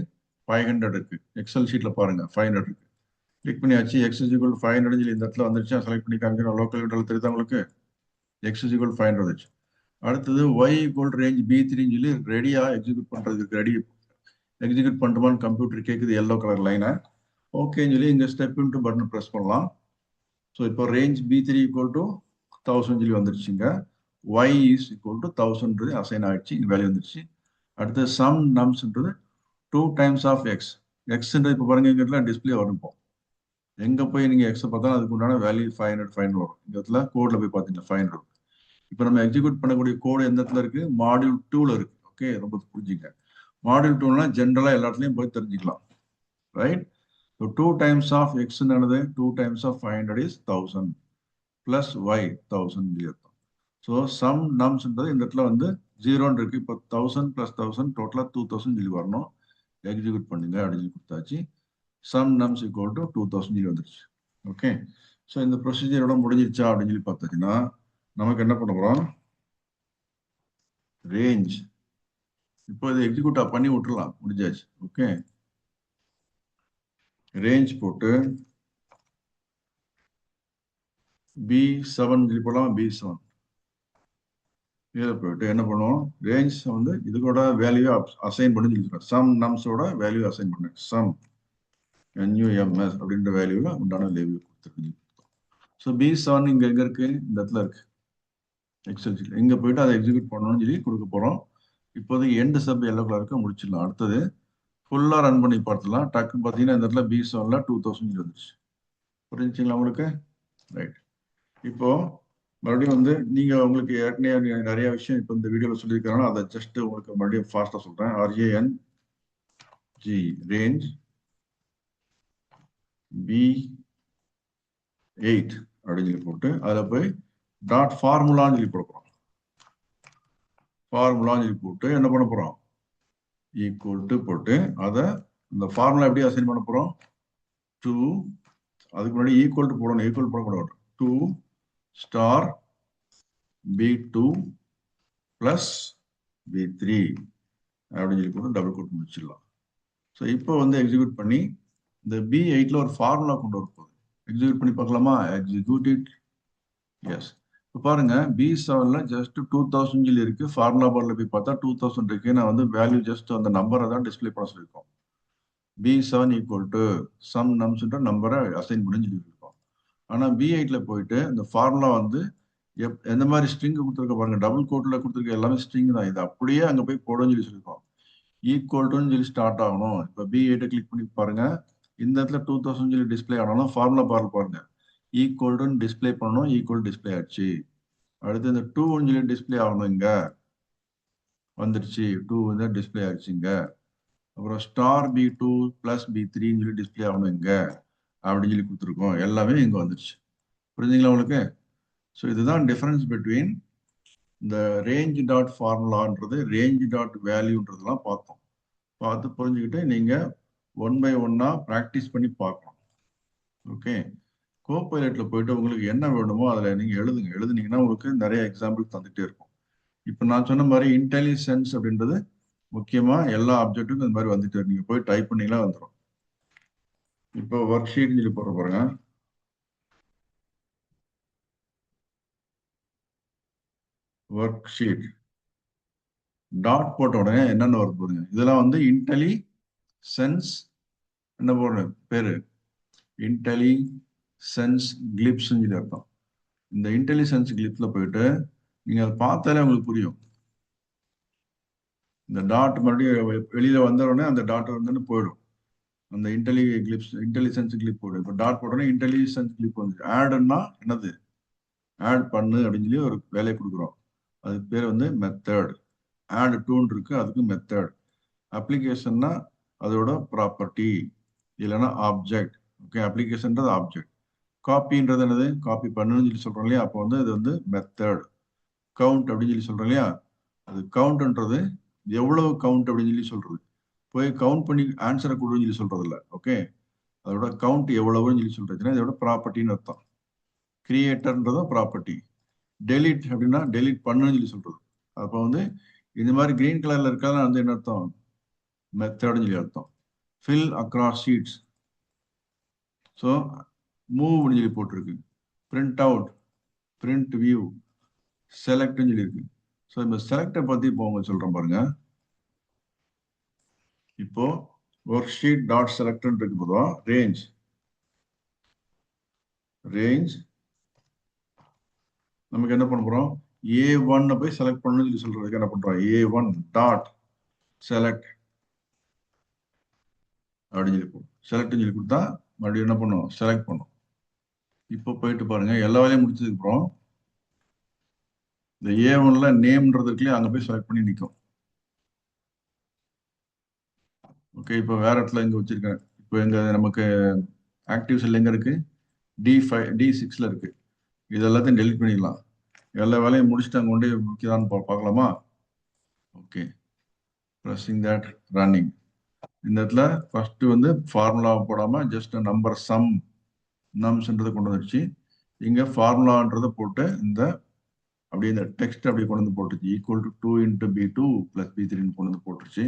500 இருக்கு. எக்ஸல் ஷீட்ல பாருங்க 500 இருக்கு. கிளிக் பண்ணியாச்சு. எக்ஸ் இஸ் ஈக்குவல் 500 சொல்லி இந்த இடத்துல வந்துருச்சு. செலக்ட் பண்ணி காமிக்கிறோம். லோக்கல் விண்டோல தெரியுதா உங்களுக்கு? எக்ஸ் இஸ் ஈக்குவல் 500 வந்துச்சு. அடுத்தது ஒய் ஈக்குவல் ரேஞ்ச் B3 சொல்லி ரெடியா எக்ஸிக்யூட் பண்றதுக்கு ரெடி எக்ஸிக்யூட் பண்ணுமான்னு கம்ப்யூட்டர் கேட்குது, எல்லோ கலர் லைனை. ஓகேன்னு சொல்லி இங்கே ஸ்டெப் இன்டு பட்டன் ப்ரெஸ் பண்ணலாம். ஸோ இப்போ ரேஞ்ச் B3 ஈக்குவல் டு 1000 சொல்லி வந்துருச்சுங்க. Y is equal to 1000 assign ஆயிடுச்சு, வேல்யூ வந்துருச்சு. அடுத்து சம் நம்ஸ்ன்றது 2 times ஆஃப் எக்ஸ். எக்ஸ்ன்றது இப்போ பாருங்க இங்க டிஸ்பிளே வரும். இப்போ எங்கே போய் நீங்கள் எக்ஸை பார்த்தா அதுக்கு உண்டான வேல்யூ 500 வரும். இந்த இடத்துல கோடில் போய் பார்த்தீங்கன்னா 500. இப்போ நம்ம எக்ஸிக்யூட் பண்ணக்கூடிய கோடு எந்த இடத்துல இருக்கு? மாடியூல் 2ல இருக்கு. ஓகே, ரொம்ப புரிஞ்சுங்க. மாடியூல் 2னா ஜென்ரலா எல்லா இடத்துலையும் போய் தெரிஞ்சுக்கலாம். Right? So 2 times of X என்னது? 2 times ஆஃப் 500 இஸ் 1000 பிளஸ் ஒய் 1000 அர்த்தம். ஸோ சம் நம்ஸ்ன்றது இந்த இடத்துல வந்து 0 இருக்கு. இப்போ 1000 பிளஸ் 1000 டோட்டலா 2000 சொல்லி வரணும். எக்ஸிக்யூட் பண்ணுங்க அப்படின்னு கொடுத்தாச்சு. சம் நம்ஸ் ஈக்குவல் டு 2000 சொல்லி வந்துருச்சு. ஓகே, ஸோ இந்த ப்ரொசீஜரோட முடிஞ்சிருச்சா அப்படின்னு சொல்லி பார்த்தாச்சுன்னா நமக்கு என்ன பண்ண போறோம்? ரேஞ்ச் இப்போ இதை எக்ஸிக்யூட் பண்ணி விட்டுறலாம், முடிஞ்சாச்சு. ஓகே, ரேஞ்ச் போட்டு B7 சொல்லி போடலாம். B7 இதில் போயிட்டு என்ன பண்ணுவோம்? ரேஞ்ச் வந்து இதுக்கூட வேல்யூ அசைன் பண்ணி சொல்லிக்கிறோம். சம் நம்ஸோட வேல்யூ அசைன் பண்ணேன். சம் NUMS அப்படின்ற வேல்யூல உண்டான லேபிள் கொடுத்துருக்கு. ஸோ B7 இங்க எங்க இருக்கு? இந்த இடத்துல இருக்கு. எக்ஸல் ஷீட் இங்கே போயிட்டு அதை எக்ஸிக்யூட் பண்ணணும்னு சொல்லி கொடுக்க போகிறோம். இப்போதைக்கு எண்டு சப் எல்லோ கலருக்கு முடிச்சிடலாம். அடுத்தது ஃபுல்லாக ரன் பண்ணி பார்த்துலாம். டக்குன்னு பார்த்தீங்கன்னா இந்த இடத்துல B7ல 2000 வந்துருச்சு. புரிஞ்சுங்களா உங்களுக்கு? ரைட். இப்போ மறுபடியும் வந்து நீங்க உங்களுக்கு ஏற்கனவே நிறைய விஷயம் இப்போ இந்த வீடியோவில் சொல்லியிருக்காங்க. அதை ஜஸ்ட் உங்களுக்கு மறுபடியும் ஃபாஸ்ட்டாக சொல்கிறேன். RANG ரேஞ்ச் B8 அப்படின்னு சொல்லி போட்டு அதில் போய் டாட் ஃபார்முலான்னு சொல்லி போட போகிறோம். ஃபார்முலான்னு சொல்லி போட்டு என்ன பண்ண போகிறோம்? ஈக்குவல் டு போட்டு அதை இந்த ஃபார்முலா எப்படி அசைன் பண்ண போகிறோம்? 2 அதுக்கு முன்னாடி ஈக்குவல் டு போடணும். ஈக்குவல் போடக்கூடாது. 2 ஸ்டார் B2 பிளஸ் B3 அப்படின்னு சொல்லி போட்டு டபுள் கோட் முடிச்சிடலாம். ஸோ இப்போ வந்து எக்ஸிக்யூட் பண்ணி இந்த B8ல ஒரு ஃபார்முலா கொண்டு வர போகுது. எக்ஸிக்யூட் பண்ணி பார்க்கலாமா? Execute it. எஸ். இப்போ பாருங்க B7ல ஜஸ்ட் 2000 சொல்லி இருக்கு. ஃபார்முலா பார்ல போய் பார்த்தா 2000 இருக்கு. நான் வந்து வேல்யூ ஜஸ்ட் அந்த நம்பரை தான் டிஸ்பிளே பண்ண சொல்லியிருக்கோம். B7 ஈக்குவல் டு சம் நம்ஸ்ன்ற நம்பரை அசைன் பண்ணி சொல்லியிருக்கோம். ஆனால் B8ல போயிட்டு இந்த ஃபார்முலா வந்து எந்த மாதிரி ஸ்ட்ரிங் கொடுத்துருக்க பாருங்க, டபுள் கோட்ல கொடுத்துருக்க எல்லாமே ஸ்ட்ரிங் தான். இது அப்படியே அங்கே போய் போடுன்னு சொல்லி சொல்லியிருக்கோம். ஈக்குவல் டுன்னு சொல்லி ஸ்டார்ட் ஆகணும். இப்போ B8 கிளிக் பண்ணி பாருங்க. இந்த இடத்துல 2000 சொல்லி டிஸ்பிளே ஆனாலும் ஃபார்முலா பார்ல பாருங்க ஈக்குவல் டுன்னு டிஸ்பிளே பண்ணணும். ஈக்குவல் டிஸ்பிளே ஆச்சு. அடுத்து இந்த 2 சொல்லி டிஸ்பிளே ஆகணும். இங்க வந்துருச்சு. 2 வந்து டிஸ்பிளே ஆயிடுச்சுங்க. அப்புறம் ஸ்டார் B2 பிளஸ் B3 சொல்லி டிஸ்பிளே ஆகணும் இங்க அப்படின்னு சொல்லி கொடுத்துருக்கோம். எல்லாமே இங்க வந்துருச்சு. புரிஞ்சுங்களா உங்களுக்கு? ஸோ இதுதான் டிஃபரன்ஸ் பிட்வீன் இந்த ரேஞ்ச் டாட் ஃபார்முலான்றது ரேஞ்ச் டாட் வேல்யூன்றதெல்லாம் பார்த்தோம். பார்த்து புரிஞ்சுக்கிட்டு நீங்க 1 by 1 ப்ராக்டிஸ் பண்ணி பார்க்கணும். ஓகே. கோபைலட்ல போயிட்டு உங்களுக்கு என்ன வேணுமோ அதில் நீங்க எழுதுங்க. எழுதுனீங்கன்னா உங்களுக்கு நிறைய எக்ஸாம்பிள் தந்துட்டே இருக்கும். இப்போ நான் சொன்ன மாதிரி இன்டெலிஜென்ஸ் அப்படின்றது முக்கியமா எல்லா ஆப்ஜெக்ட்டுக்கும் இந்த மாதிரி வந்துட்டு நீங்க போய் டைப் பண்ணீங்களா வந்துடும். இப்போ ஒர்க் ஷீட் சொல்லி போடுற பாருங்க. ஒர்க் ஷீட் டாட் போட்ட உடனே என்னென்ன வருது பாருங்க. இதெல்லாம் வந்து இன்டெலிஜென்ஸ் என்ன போடுற பேரு? இன்டெலிஜென்ஸ் கிளிப்ஸ் சொல்லி அர்த்தம். இந்த இன்டெலிஜென்ஸ் கிளிப்ஸ்ல போயிட்டு நீங்க அதை பார்த்தாலே உங்களுக்கு புரியும். இந்த டாட் மறுபடியும் வெளியில வந்த உடனே அந்த டாட் வந்து போயிடும். அந்த இன்டெலிஜென்ஸ் கிளிப் போடும். இப்போ டாட் போட்டோன்னா இன்டெலிஜென்ஸ் கிளிப் வந்து ஆடுன்னா என்னது? ஆட் பண்ணு அப்படின்னு சொல்லி ஒரு வேலையை கொடுக்குறோம். அதுக்கு பேர் வந்து மெத்தட். ஆட் டூன் இருக்கு, அதுக்கு மெத்தட். அப்ளிகேஷன்னா அதோட ப்ராப்பர்ட்டி இல்லைன்னா ஆப்ஜெக்ட். ஓகே. அப்ளிகேஷன்றது ஆப்ஜெக்ட். காப்பின்றது என்னது? காப்பி பண்ணுன்னு சொல்லி சொல்றோம் இல்லையா? அப்போ வந்து இது வந்து மெத்தட். கவுண்ட் அப்படின்னு சொல்லி சொல்றோம் இல்லையா? அது கவுண்ட்ன்றது எவ்வளவு கவுண்ட் அப்படின்னு சொல்லி சொல்றது. போய் கவுண்ட் பண்ணி ஆன்சரை கொடுன்னு சொல்லி சொல்றது இல்லை. ஓகே. அதோட கவுண்ட் எவ்வளவுன்னு சொல்லி சொல்றதுன்னா இதோட ப்ராப்பர்ட்டின்னு அர்த்தம். கிரியேட்டர்ன்றதும் ப்ராப்பர்ட்டி. டெலிட் அப்படின்னா டெலிட் பண்ணுன்னு சொல்லி சொல்றது. அப்போ வந்து இந்த மாதிரி கிரீன் கலர்ல இருக்காது வந்து என்ன அர்த்தம்? மெத்தட்னு சொல்லி அர்த்தம். Fill across sheets. ஸோ மூவ்னு சொல்லி போட்டிருக்கு. பிரிண்ட் அவுட், பிரிண்ட் வியூ, செலக்ட்னு சொல்லி இருக்கு. ஸோ இந்த செலக்டை பத்தி இப்போ அவங்க சொல்றேன் பாருங்க. இப்போ ஒர்க் ஷீட் டாட் செலக்ட்னு இருக்கு போதும் ரேஞ்ச் நமக்கு என்ன பண்ண போறோம்? A1 போய் செலக்ட் பண்ணணும்னு சொல்லி சொல்றதுக்கு என்ன பண்றோம்? A1 டாட் செலக்ட் அப்படின்னு சொல்லி செலக்ட் சொல்லி கொடுத்தா மறுபடியும் என்ன பண்ணும்? செலக்ட் பண்ணும். இப்போ போயிட்டு பாருங்க எல்லா வேலையும் முடிச்சதுக்கு அப்புறம் இந்த A1ல நேம்ன்றதுக்குள்ளே அங்க போய் செலக்ட் பண்ணி நிற்கும். ஓகே. இப்போ வேற இடத்துல இங்க வச்சிருக்கேன். இப்போ எங்க நமக்கு ஆக்டிவ் செல் எங்க இருக்கு? D5 D6ல இருக்கு. இது எல்லாத்தையும் டெலிட் பண்ணிடலாம். எல்லா வேலையும் முடிச்சுட்டு அங்கே கொண்டு முக்கியதான்னு பார்க்கலாமா? ஓகே. Pressing that running. இந்த இடத்துல ஃபர்ஸ்ட் வந்து ஃபார்முலா போடாம ஜஸ்ட் நம்பர் சம் நம்ஸ்ன்றதை கொண்டு வந்துருச்சு. இங்க ஃபார்முலான்றதை போட்டு இந்த அப்படியே இந்த டெக்ஸ்ட் அப்படியே கொண்டு வந்து போட்டுச்சு. Equal to 2 into B2 plus B3 கொண்டு வந்து போட்டுருச்சு.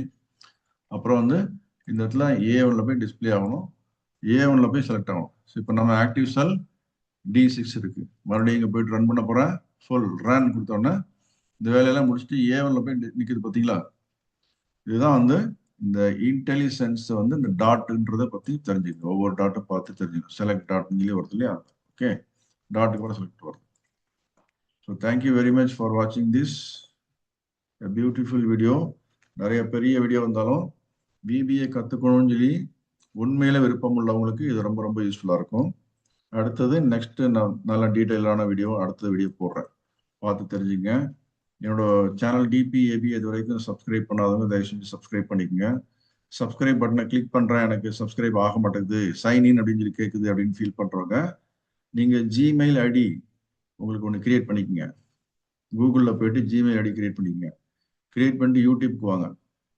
அப்புறம் வந்து இந்த இடத்துல A1ல போய் டிஸ்பிளே ஆகணும். A1ல போய் செலக்ட் ஆகணும். இப்போ நம்ம ஆக்டிவ் செல் D6 இருக்கு. மறுபடியும் இங்க போயிட்டு ரன் பண்ண போறேன். ஃபுல் ரன் கொடுத்தோன்னே இந்த வேலையெல்லாம் முடிச்சுட்டு A1ல போய் நிற்குது பார்த்தீங்களா? இதுதான் வந்து இந்த இன்டெலிஜென்ஸ் வந்து இந்த டாட்ன்றதை பத்தி தெரிஞ்சுக்கணும். ஒவ்வொரு டாட்டை பார்த்து தெரிஞ்சுக்கணும். செலக்ட் டாட்னு சொல்லி வருது இல்லையா? ஓகே. டாட்டுக்கு கூட செலக்ட் வருது. So thank you very much for வாட்சிங் திஸ் பியூட்டிஃபுல் வீடியோ. நிறைய பெரிய வீடியோ வந்தாலும் பிபிஏ கற்றுக்கணும்னு சொல்லி உண்மையில விருப்பம் உள்ளவங்களுக்கு இது ரொம்ப ரொம்ப யூஸ்ஃபுல்லாக இருக்கும். அடுத்தது நெக்ஸ்ட் நான் நல்ல டீட்டெயிலான வீடியோ அடுத்த வீடியோ போடுறேன், பார்த்து தெரிஞ்சுங்க. என்னோட சேனல் டிபிஏபி இது வரைக்கும் சப்ஸ்கிரைப் பண்ணாதவங்க தயவு செஞ்சு சப்ஸ்கிரைப் பண்ணிக்கோங்க. சப்ஸ்கிரைப் பட்டனை கிளிக் பண்ணுறேன், எனக்கு சப்ஸ்கிரைப் ஆக மாட்டேங்குது, சைன் இன் அப்படின்னு சொல்லி கேட்குது அப்படின்னு ஃபீல் பண்ணுறவங்க நீங்கள் ஜிமெயில் ஐடி உங்களுக்கு ஒன்று கிரியேட் பண்ணிக்கோங்க. கூகுளில் போயிட்டு ஜிமெயில் ஐடி கிரியேட் பண்ணிக்கோங்க. கிரியேட் பண்ணிட்டு யூடியூப்க்கு வாங்க.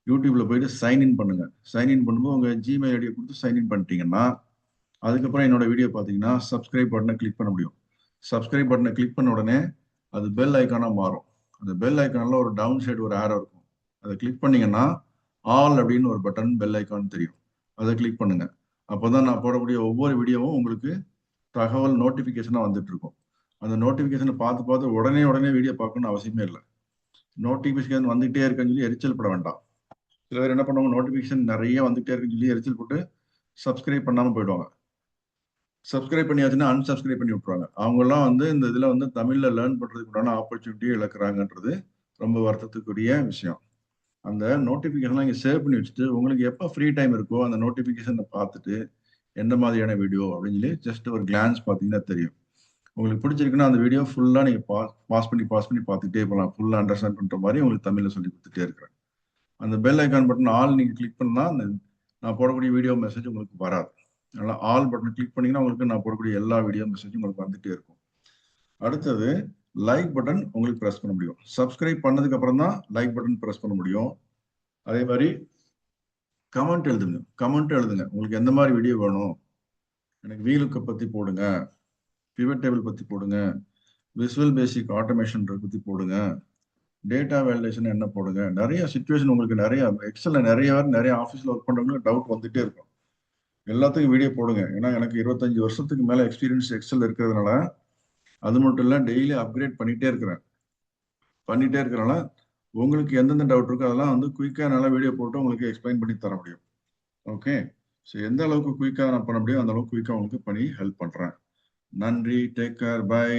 யூடியூப்ல போயிட்டு சைன்இன் பண்ணுங்க. சைன்இன் பண்ணும்போது உங்கள் ஜிமெயில் ஐடியை கொடுத்து சைன்இன் பண்ணிட்டீங்கன்னா அதுக்கப்புறம் என்னோட வீடியோ பார்த்தீங்கன்னா சப்ஸ்கிரைப் பட்டனை கிளிக் பண்ண முடியும். சப்ஸ்கிரைப் பட்டனை கிளிக் பண்ண உடனே அது பெல் ஐக்கானாக மாறும். அந்த பெல் ஐக்கானில் ஒரு டவுன் சைடு ஒரு ஆரோ இருக்கும். அதை கிளிக் பண்ணீங்கன்னா ஆல் அப்படின்னு ஒரு பட்டன் பெல் ஐக்கான் தெரியும். அதை கிளிக் பண்ணுங்க. அப்போதான் நான் போடக்கூடிய ஒவ்வொரு வீடியோவும் உங்களுக்கு தகவல் நோட்டிஃபிகேஷனாக வந்துட்டு இருக்கும். அந்த நோட்டிஃபிகேஷனை பார்த்து பார்த்து உடனே வீடியோ பார்க்கணும்னு அவசியமே இல்லை. நோட்டிஃபிகேஷன் வந்துகிட்டே இருக்குன்னு சொல்லி எரிச்சல் பட வேண்டாம். சில பேர் என்ன பண்ணுவாங்க, நோட்டிஃபிகேஷன் நிறைய வந்துகிட்டே இருக்குன்னு சொல்லி எரிச்சல் போட்டு சப்ஸ்கிரைப் பண்ணாமல் போயிடுவாங்க. சப்ஸ்கிரைப் பண்ணியாச்சுன்னா அன்சப்ஸ்கிரைப் பண்ணி விட்டுருவாங்க. அவங்கெல்லாம் இந்த இதில் தமிழில் லேர்ன் பண்ணுறதுக்கு உண்டான ஆப்பர்ச்சுனிட்டியை இழக்கிறாங்கன்றது ரொம்ப வருத்தத்துக்குரிய விஷயம். அந்த நோட்டிஃபிகேஷன்லாம் இங்கே சேவ் பண்ணி வச்சுட்டு உங்களுக்கு எப்போ ஃப்ரீ டைம் இருக்கோ அந்த நோட்டிஃபிகேஷனை பார்த்துட்டு எந்த மாதிரியான வீடியோ அப்படின்னு சொல்லி ஜஸ்ட் ஒரு கிளான்ஸ் பார்த்தீங்கன்னா தெரியும். உங்களுக்கு பிடிச்சிருக்குன்னா அந்த வீடியோ ஃபுல்லாக நீங்கள் பாஸ் பண்ணி பார்த்துக்கிட்டே போகலாம். ஃபுல்லாக அண்டர்ஸ்டாண்ட் பண்ணுற மாதிரி உங்களுக்கு தமிழில் சொல்லி கொடுத்துட்டே இருக்கிறேன். அந்த பெல் ஐக்கான் பட்டன் ஆல் நீங்கள் கிளிக் பண்ணால் நான் போடக்கூடிய வீடியோ மெசேஜ் உங்களுக்கு வராது. அதனால் ஆல் பட்டன் கிளிக் பண்ணிங்கன்னா உங்களுக்கு நான் போடக்கூடிய எல்லா வீடியோ மெசேஜும் உங்களுக்கு வந்துகிட்டே இருக்கும். அடுத்தது லைக் பட்டன் உங்களுக்கு ப்ரெஸ் பண்ண முடியும். சப்ஸ்கிரைப் பண்ணதுக்கு அப்புறம் தான் லைக் பட்டன் ப்ரெஸ் பண்ண முடியும். அதே மாதிரி கமெண்ட் எழுதுங்க. உங்களுக்கு எந்த மாதிரி வீடியோ வேணும், எனக்கு வீலுக்கை பற்றி போடுங்க, பிவட் டேபிள் பற்றி போடுங்க, விசுவல் பேசிக் ஆட்டோமேஷன் பற்றி போடுங்க, டேட்டா வேலிடேஷன் என்ன போடுங்க. நிறைய சிச்சுவேஷன் உங்களுக்கு நிறைய எக்ஸல்ல நிறைய ஆஃபீஸில் ஒர்க் பண்ணுறவங்களுக்கு டவுட் வந்துட்டே இருக்கும். எல்லாத்துக்கும் வீடியோ போடுங்க. ஏன்னா எனக்கு 25 வருஷத்துக்கு மேலே எக்ஸ்பீரியன்ஸ் எக்ஸல் இருக்கிறதுனால அது மட்டும் இல்லை டெய்லி அப்கிரேட் பண்ணிட்டே இருக்கிறனால உங்களுக்கு எந்தெந்த டவுட் இருக்கோ அதெல்லாம் குயிக்காக நல்லா வீடியோ போட்டு உங்களுக்கு எக்ஸ்பிளைன் பண்ணி தர முடியும். ஓகே, ஸோ எந்த அளவுக்கு குயிக்காக நான் பண்ண முடியும் அந்த அளவுக்கு குயிக்காக உங்களுக்கு பண்ணி ஹெல்ப் பண்ணுறேன். நன்றி, டேக் கேர், பை.